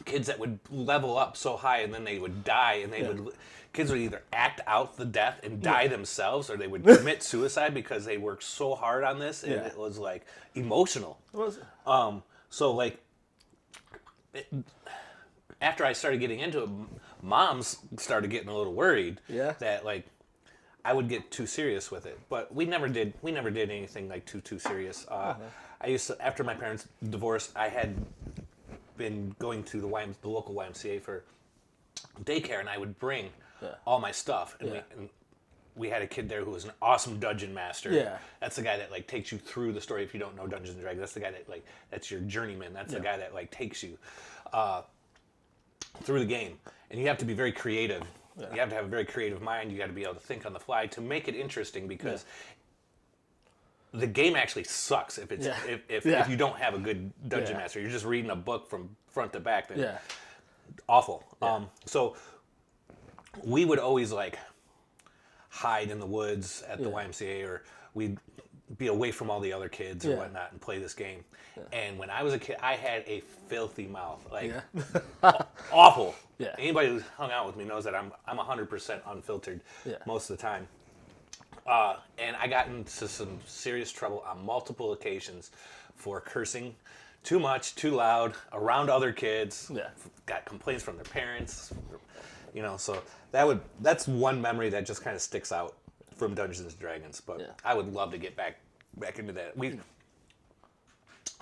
kids that would level up so high and then they would die, and kids would either act out the death and die themselves, or they would commit suicide because they worked so hard on this, and it was like emotional. What was it? So like after I started getting into it, moms started getting a little worried that like I would get too serious with it, but we never did anything like too serious. I used to, after my parents divorced, I had been going to the local YMCA for daycare, and I would bring all my stuff, and we had a kid there who was an awesome dungeon master. Yeah. That's the guy that like takes you through the story. If you don't know Dungeons and Dragons, that's the guy that like, that's your journeyman. That's the guy that like takes you through the game. And you have to be very creative. You have to have a very creative mind. You got to be able to think on the fly to make it interesting, because the game actually sucks if it's if you don't have a good dungeon master. You're just reading a book from front to back. Awful. So we would always like hide in the woods at the YMCA, or we'd be away from all the other kids or whatnot and play this game. And when I was a kid, I had a filthy mouth, like awful. Anybody who's hung out with me knows that I'm 100% unfiltered most of the time. And I got into some serious trouble on multiple occasions for cursing too much, too loud, around other kids. Got complaints from their parents. So that's one memory that just kind of sticks out from Dungeons and Dragons. But I would love to get back into that.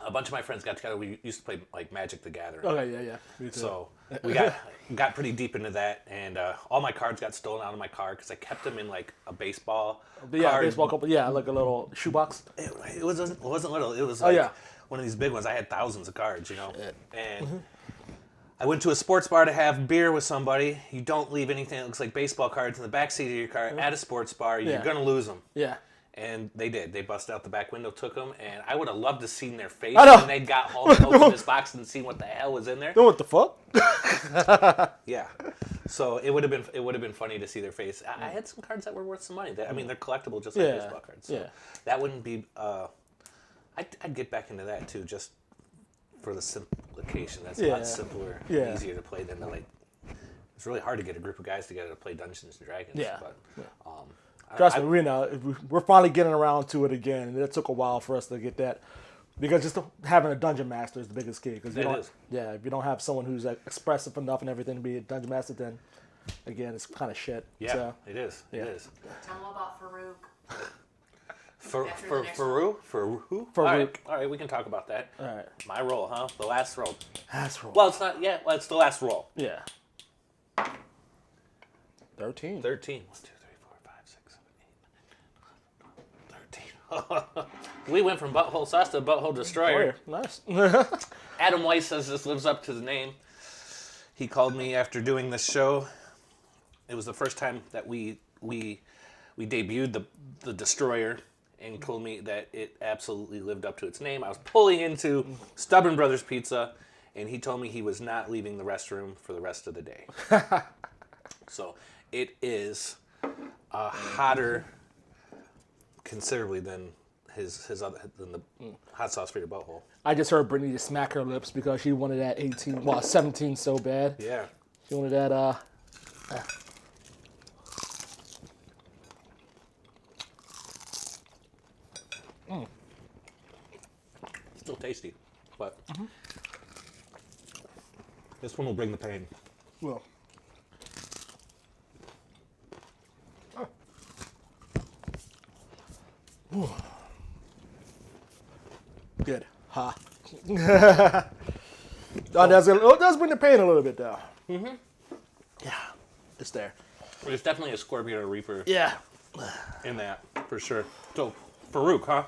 A bunch of my friends got together. We used to play like Magic the Gathering. Okay, yeah. Me too. So we got pretty deep into that, and all my cards got stolen out of my car because I kept them in like a baseball card. Baseball couple. Yeah, like a little shoebox. It wasn't little. It was like one of these big ones. I had thousands of cards, and I went to a sports bar to have beer with somebody. You don't leave anything that looks like baseball cards in the back seat of your car at a sports bar. You're gonna lose them. Yeah. And they did. They busted out the back window, took them, and I would have loved to seen their face I know. when they got home and opened this box and seen what the hell was in there. Know what the fuck? Yeah. So it would have been funny to see their face. I had some cards that were worth some money. I mean, they're collectible just like baseball cards. So that wouldn't be. I'd get back into that too, just for the simplification. That's a lot simpler, and easier to play than to like. It's really hard to get a group of guys together to play Dungeons and Dragons. Yeah. But, Trust me, we're finally getting around to it again. And it took a while for us to get that, because just having a dungeon master is the biggest key. Because if you don't have someone who's like, expressive enough and everything to be a dungeon master, then again, it's kind of shit. Yeah, so, it is. Yeah. It is. Tell them about Farouk. For who? Farouk. All right, we can talk about that. All right. My roll, huh? The last roll. That's roll. Well, it's not yet. Well, it's the last roll. Yeah. 13. 13. 1, 2, 3, 4, 5, 6, 7, 8, 13. We went from Butthole Sauce to Butthole Destroyer. Nice. Adam Weiss says this lives up to the name. He called me after doing this show it was the first time that we debuted the Destroyer, and told me that it absolutely lived up to its name. I was pulling into Stubborn Brothers Pizza, and he told me he was not leaving the restroom for the rest of the day. So it is hotter considerably than his other than the hot sauce for your butthole. I just heard Brittany just smack her lips because she wanted that 17 so bad. Yeah. She wanted that. Still tasty, but this one will bring the pain. Well. Good. Ha. It does bring the pain a little bit, though. Mm-hmm. Yeah, it's there. There's definitely a Scorpion or Reaper Yeah. in that, for sure. So, Farouk, huh?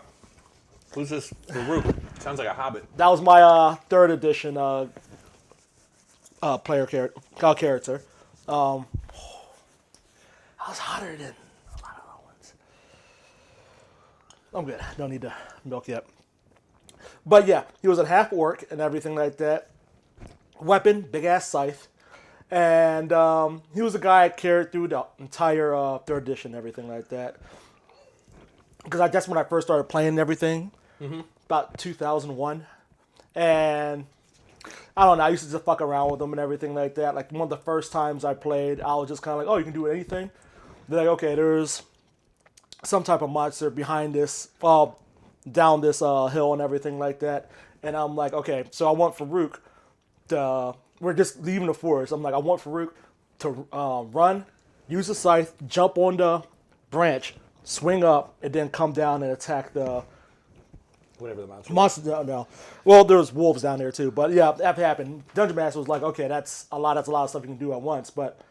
Who's this Farouk? Sounds like a hobbit. That was my third edition player character. That was hotter than a lot of other ones. I'm good. Don't need to milk yet. But yeah, he was a half orc and everything like that. Weapon, big ass scythe. And he was a guy I carried through the entire third edition and everything like that. Because I guess when I first started playing everything, about 2001. And I don't know, I used to just fuck around with them and everything like that. Like one of the first times I played, I was just kind of like, oh, you can do anything? They're like, okay, there's some type of monster behind this, down this hill and everything like that. And I'm like, okay, so I want Farouk to, we're just leaving the forest. I'm like, I want Farouk to run, use the scythe, jump on the branch, swing up, and then come down and attack the Whatever the monster. monster. No. Well, there's wolves down there too. But yeah, that happened. Dungeon Master was like, okay, that's a lot of stuff you can do at once. But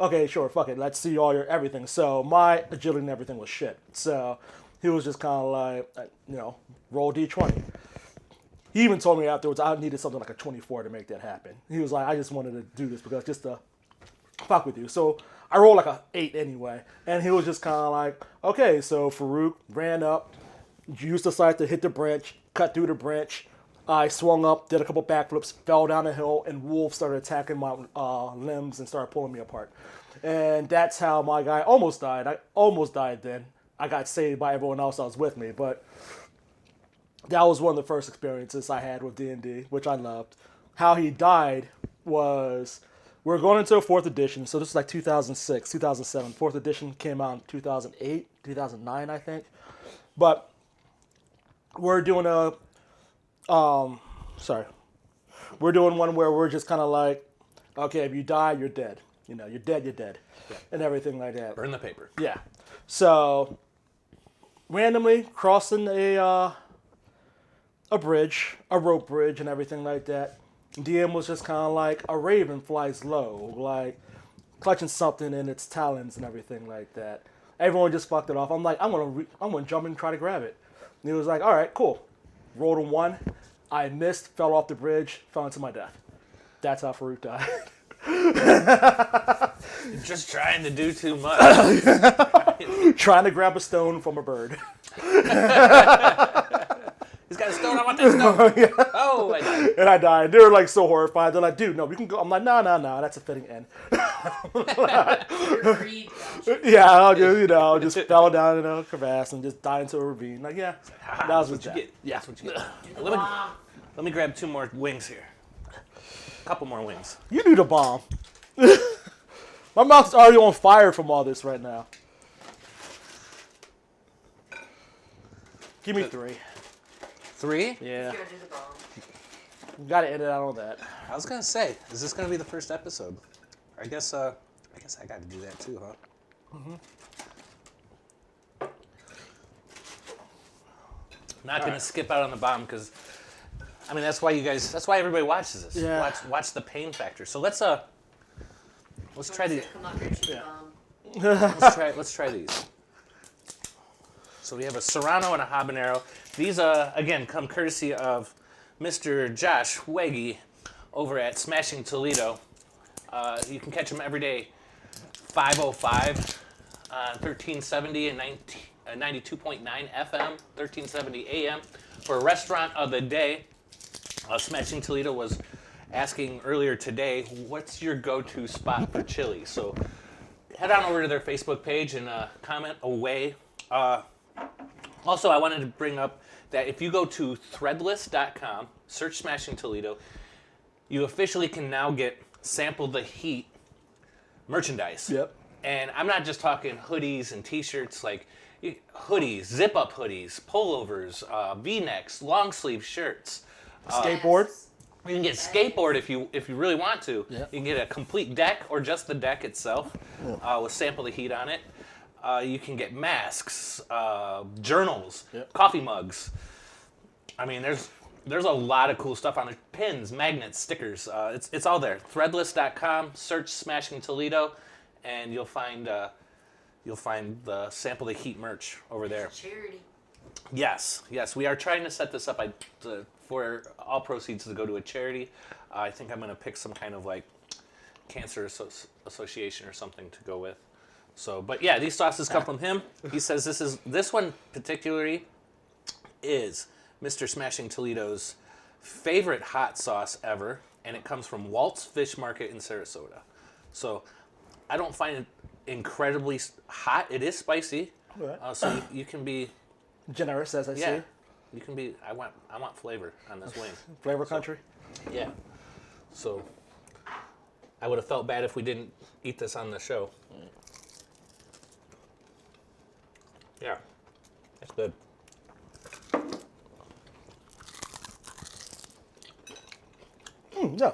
okay, sure, fuck it. Let's see all your everything. So my agility and everything was shit. So he was just kind of like, roll D20. He even told me afterwards I needed something like a 24 to make that happen. He was like, I just wanted to do this because just to fuck with you. So I rolled like a 8 anyway. And he was just kind of like, okay, so Farouk ran up, used the scythe to hit the branch, cut through the branch. I swung up, did a couple backflips, fell down the hill, and wolves started attacking my limbs and started pulling me apart. And that's how my guy almost died. I almost died then. I got saved by everyone else that was with me, but that was one of the first experiences I had with D&D, which I loved. How he died was, we're going into a 4th edition, so this is like 2006, 2007. 4th edition came out in 2008, 2009, I think. But we're doing we're doing one where we're just kind of like, okay, if you die, you're dead. You're dead, Yeah. and everything like that. Burn the paper. Yeah. So, randomly crossing a bridge, a rope bridge, and everything like that. DM was just kind of like a raven flies low, like clutching something in its talons and everything like that. Everyone just fucked it off. I'm like, I'm gonna jump in and try to grab it. And he was like, all right, cool. Rolled a 1. I missed, fell off the bridge, fell into my death. That's how Farouk died. You're just trying to do too much. Trying to grab a stone from a bird. He's got a stone. I want that stone. Yeah. Oh, I died. And I died. They were like so horrified. They're like, dude, no, we can go. I'm like, no, that's a fitting end. Your greed got you. Yeah, I'll just fell down in a crevasse and just died into a ravine. Like, yeah, that was what you that. get. Yeah. That's what you get. Do the Let me, bomb. let me grab 2 more wings here. A couple more wings. You do the bomb. My mouth's already on fire from all this right now. Give me 3. 3? Yeah. He's gonna do the bomb. You gotta edit out all that. I was gonna say, is this gonna be the first episode? I guess I got to do that too, huh? Not gonna skip out on the bomb because, I mean, that's why everybody watches this. Yeah. Watch the pain factor. So let's try these. Come on, Richie, bomb. Let's try these. So we have a Serrano and a habanero. These again come courtesy of Mr. Josh Weggy over at Smashing Toledo. You can catch him every day 5:05 on 1370 and 92.9 FM, 1370 AM for Restaurant of the Day. Smashing Toledo was asking earlier today, what's your go-to spot for chili? So head on over to their Facebook page and comment away. Also, I wanted to bring up that if you go to threadless.com, search Smashing Toledo, you officially can now get Sample the Heat merchandise. Yep. And I'm not just talking hoodies and t-shirts, like hoodies, zip-up hoodies, pullovers, V-necks, long-sleeve shirts. Skateboard. You can get skateboard if you really want to. Yeah. You can get a complete deck or just the deck itself with Sample the Heat on it. You can get masks, journals, coffee mugs. I mean, there's a lot of cool stuff on there. Pins, magnets, stickers. It's all there. Threadless.com. Search Smashing Toledo, and you'll find the Sample the Heat merch over there. Charity. Yes. We are trying to set this up for all proceeds to go to a charity. I think I'm going to pick some kind of like cancer association or something to go with. So, but yeah, these sauces come from him. He says this one particularly is Mr. Smashing Toledo's favorite hot sauce ever, and it comes from Walt's Fish Market in Sarasota. So, I don't find it incredibly hot. It is spicy, so you can be Generous, as I say. You can be. I want flavor on this wing. Flavor country. Yeah. So, I would have felt bad if we didn't eat this on the show. Yeah, that's good. Yeah.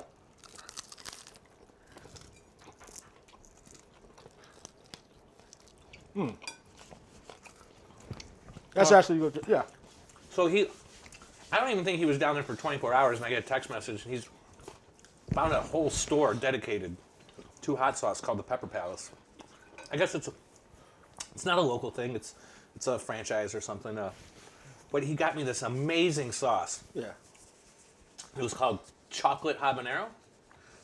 That's actually good. Yeah. So I don't even think he was down there for 24 hours, and I get a text message, and he's found a whole store dedicated to hot sauce called the Pepper Palace. I guess it's not a local thing. It's a franchise or something. But he got me this amazing sauce. Yeah. It was called chocolate habanero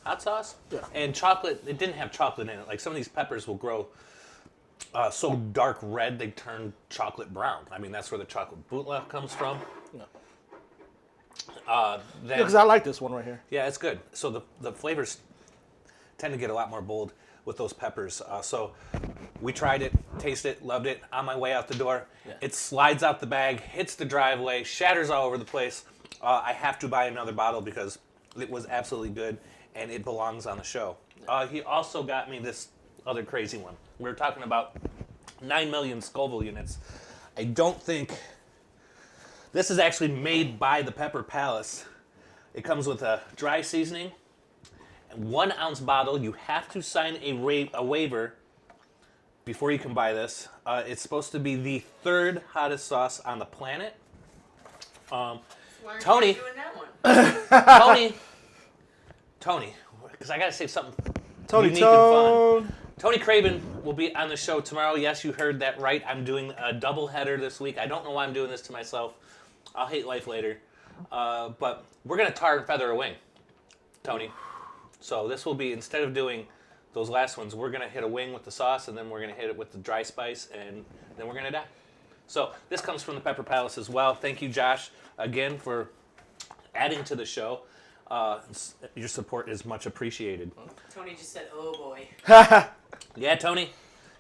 hot sauce. Yeah. And chocolate, it didn't have chocolate in it. Like some of these peppers will grow so dark red they turn chocolate brown. I mean, that's where the chocolate bootleg comes from. Yeah. Then, Because I like this one right here. yeah, it's good. So the flavors tend to get a lot more bold with those peppers. So we tried it, tasted it, loved it. On my way out the door, it slides out the bag, hits the driveway, shatters all over the place. I have to buy another bottle because it was absolutely good, and it belongs on the show. He also got me this other crazy one. We were talking about 9 million Scoville units. I don't think... This is actually made by the Pepper Palace. It comes with a dry seasoning, and 1 ounce bottle. You have to sign a waiver before you can buy this. It's supposed to be the 3rd hottest sauce on the planet. Why aren't Tony. you doing that one? Tony, because I gotta say something Tony unique and fun. Tone. Tony Craven will be on the show tomorrow. Yes, you heard that right. I'm doing a double header this week. I don't know why I'm doing this to myself. I'll hate life later. But we're going to tar and feather a wing, Tony. So this will be, instead of doing those last ones, we're going to hit a wing with the sauce, and then we're going to hit it with the dry spice, and then we're going to die. So this comes from the Pepper Palace as well. Thank you, Josh, again, for adding to the show. Your support is much appreciated. Tony just said, "Oh boy." Yeah, Tony,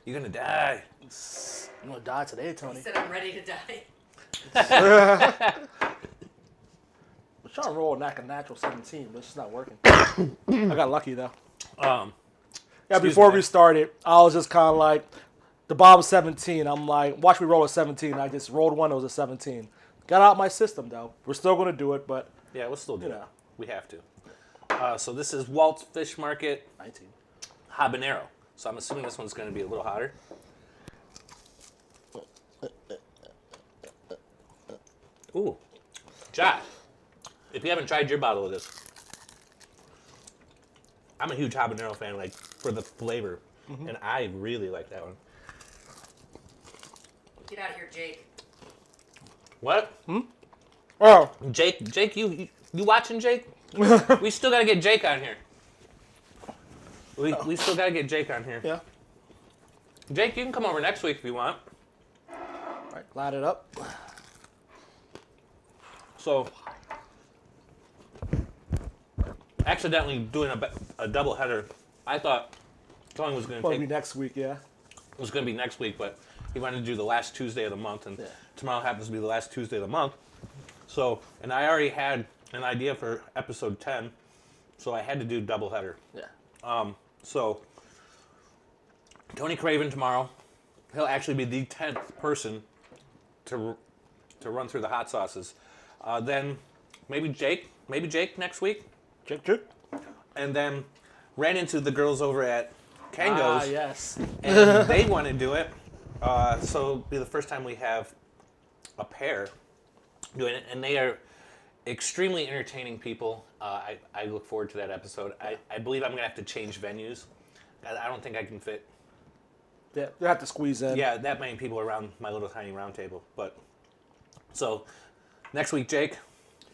you're going to die. I'm going to die today, He Tony. said, "I'm ready to die." I'm trying to roll like a natural 17, but it's just not working. I got lucky, though. Before we started, I was just kind of like, the bottom 17. I'm like, watch me roll a 17. I just rolled one, it was a 17. Got out my system, though. We're still going to do it, but... Yeah, we'll still do it. know. We have to. So this is Walt's Fish Market 19. Habanero. So I'm assuming this one's going to be a little hotter. Ooh. Josh, if you haven't tried your bottle of this, I'm a huge habanero fan, like, for the flavor. And I really like that one. Get out of here, Jake. What? Oh, Jake, you watching, Jake? We still got to get Jake on here. We still got to get Jake on here. yeah. Jake, you can come over next week if you want. All right, light it up. So, accidentally doing a double header. I thought Tony was going to Probably take next week, yeah. it was going to be next week, but he wanted to do the last Tuesday of the month, and tomorrow happens to be the last Tuesday of the month. So, and I already had an idea for episode 10, so I had to do double header. Yeah. So, Tony Craven tomorrow. He'll actually be the 10th person to run through the hot sauces. Then maybe Jake next week. Jake. And then ran into the girls over at Kango's. Ah, yes. And they want to do it. So it'll be the first time we have a pair doing it. And they are extremely entertaining people. I look forward to that episode. I believe I'm going to have to change venues. I don't think I can fit. Yeah, you have to squeeze in. Yeah, that many people around my little tiny round table. But so next week, Jake.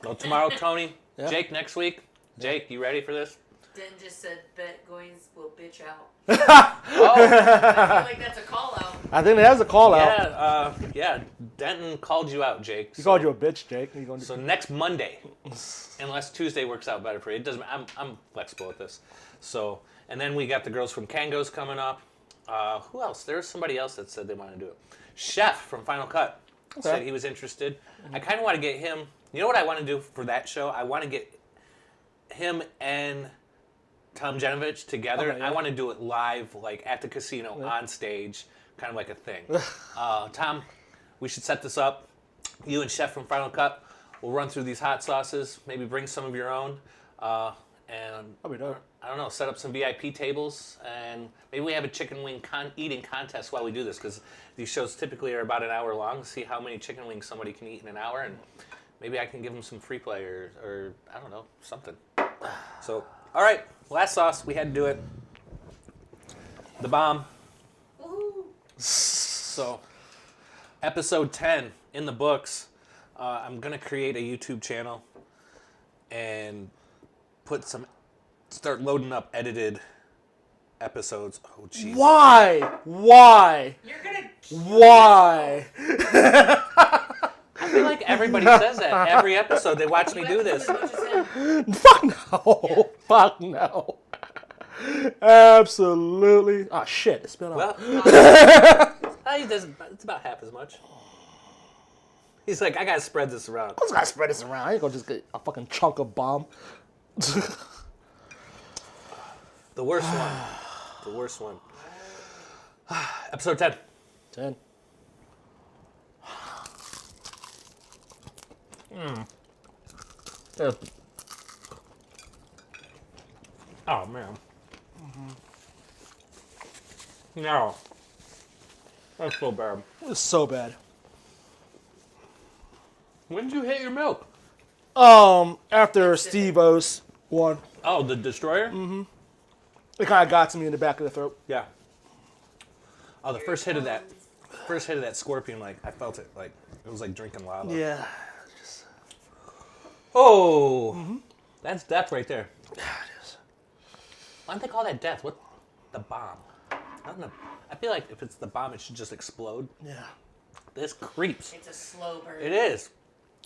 Well, tomorrow, Tony. Yeah. Jake next week. Jake, you ready for this? Den just said bet Goins will bitch out. Oh, I feel like that's a call out. I think that's a call out. yeah. Denton called you out, Jake. He called you a bitch, Jake. You gonna So next Monday, unless Tuesday works out better for you, it doesn't. I'm flexible with this. So and then we got the girls from Kango's coming up. Who else? There's somebody else that said they want to do it. Chef from Final Cut said he was interested. I kind of want to get him. You know what I want to do for that show? I want to get him and Tom Genovich together. Okay, yeah. I want to do it live, like at the casino on stage, kind of like a thing. Tom, we should set this up. You and Chef from Final Cut will run through these hot sauces. Maybe bring some of your own, and I'll be there. I don't know, set up some VIP tables, and maybe we have a chicken wing eating contest while we do this, because these shows typically are about an hour long. See how many chicken wings somebody can eat in an hour, and maybe I can give them some free play or I don't know, something. So, all right, last sauce, we had to do it. The bomb. Woohoo. So, episode 10 in the books. I'm going to create a YouTube channel and start loading up edited episodes. Oh, jeez. Why? You're gonna. Why? I feel like everybody says that every episode. They watch me do this. As much as him. Fuck no. Yeah. Fuck no. Absolutely. Oh shit! It spilled out. Well, it's about half as much. He's like, I gotta spread this around. I was gonna spread this around. I ain't gonna just get a fucking chunk of bomb. The worst one. The worst one. Episode 10. 10. Yeah. Oh man. No. That's so bad. It was so bad. When did you hit your milk? After Steve-O's won, Oh, the destroyer? it kind of got to me in the back of the throat. Yeah. Oh, the first hit of that scorpion, like I felt it, like it was like drinking lava. Yeah. Oh, that's death right there. Yeah, it is. Why don't they call that death? What? The bomb. I don't know. I feel like if it's the bomb, it should just explode. Yeah. This creeps. It's a slow burn. It is.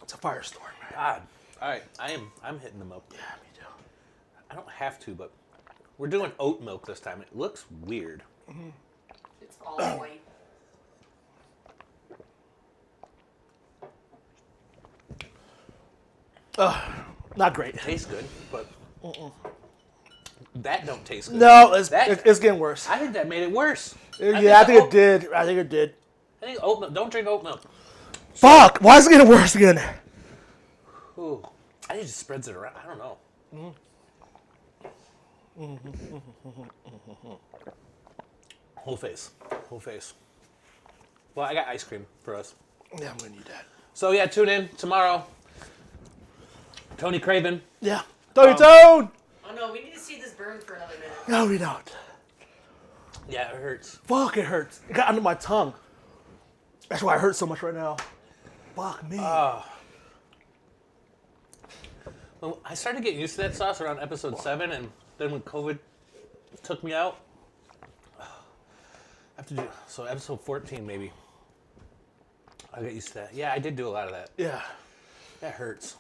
It's a firestorm, man. God. All right, I'm hitting the milk. Yeah, me too. I don't have to, but we're doing oat milk this time. It looks weird. It's all white. Not great. Tastes good, but that don't taste good. No, it's That- it's getting worse. I think that made it worse. I think it did. I think it did. I think oat milk. Don't drink oat milk. Fuck! Why is it getting worse again? Ooh, I think it just spreads it around. I don't know. Whole face. Whole face. Well, I got ice cream for us. Yeah, I'm gonna need that. So yeah, tune in tomorrow. Tony Craven. Yeah. Tony Tone! Oh no, we need to see this burn for another minute. No, we don't. Yeah, it hurts. Fuck, it hurts. It got under my tongue. That's why it hurts so much right now. Fuck me. Well, I started getting used to that sauce around episode 7, and then when COVID took me out, have to do so. Episode 14, maybe. I'll get used to that. Yeah, I did do a lot of that. Yeah. That hurts.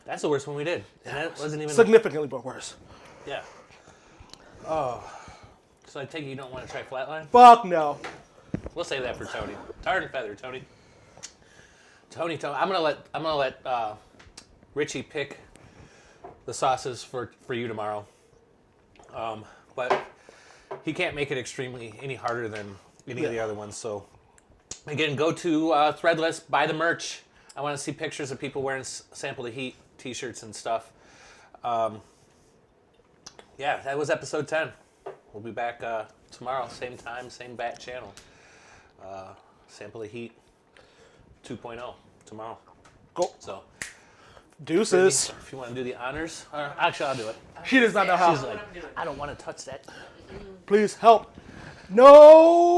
That's the worst one we did. And that wasn't even Significantly but worse. Yeah. Oh. So I take it you don't want to try flatline? Fuck no. We'll save that for Tony. Tar and feather, Tony. Tony. I'm gonna let Richie pick the sauces for you tomorrow. But he can't make it extremely any harder than any of the other ones. So again, go to Threadless, buy the merch. I want to see pictures of people wearing Sample the Heat t-shirts and stuff. Yeah, that was episode 10. We'll be back tomorrow, same time, same bat channel. Sample the Heat 2.0 tomorrow. Go. So, Deuces. if you want to do the honors, actually, I'll do it. She does not know how. She's like, I don't want to touch that. Please help. No.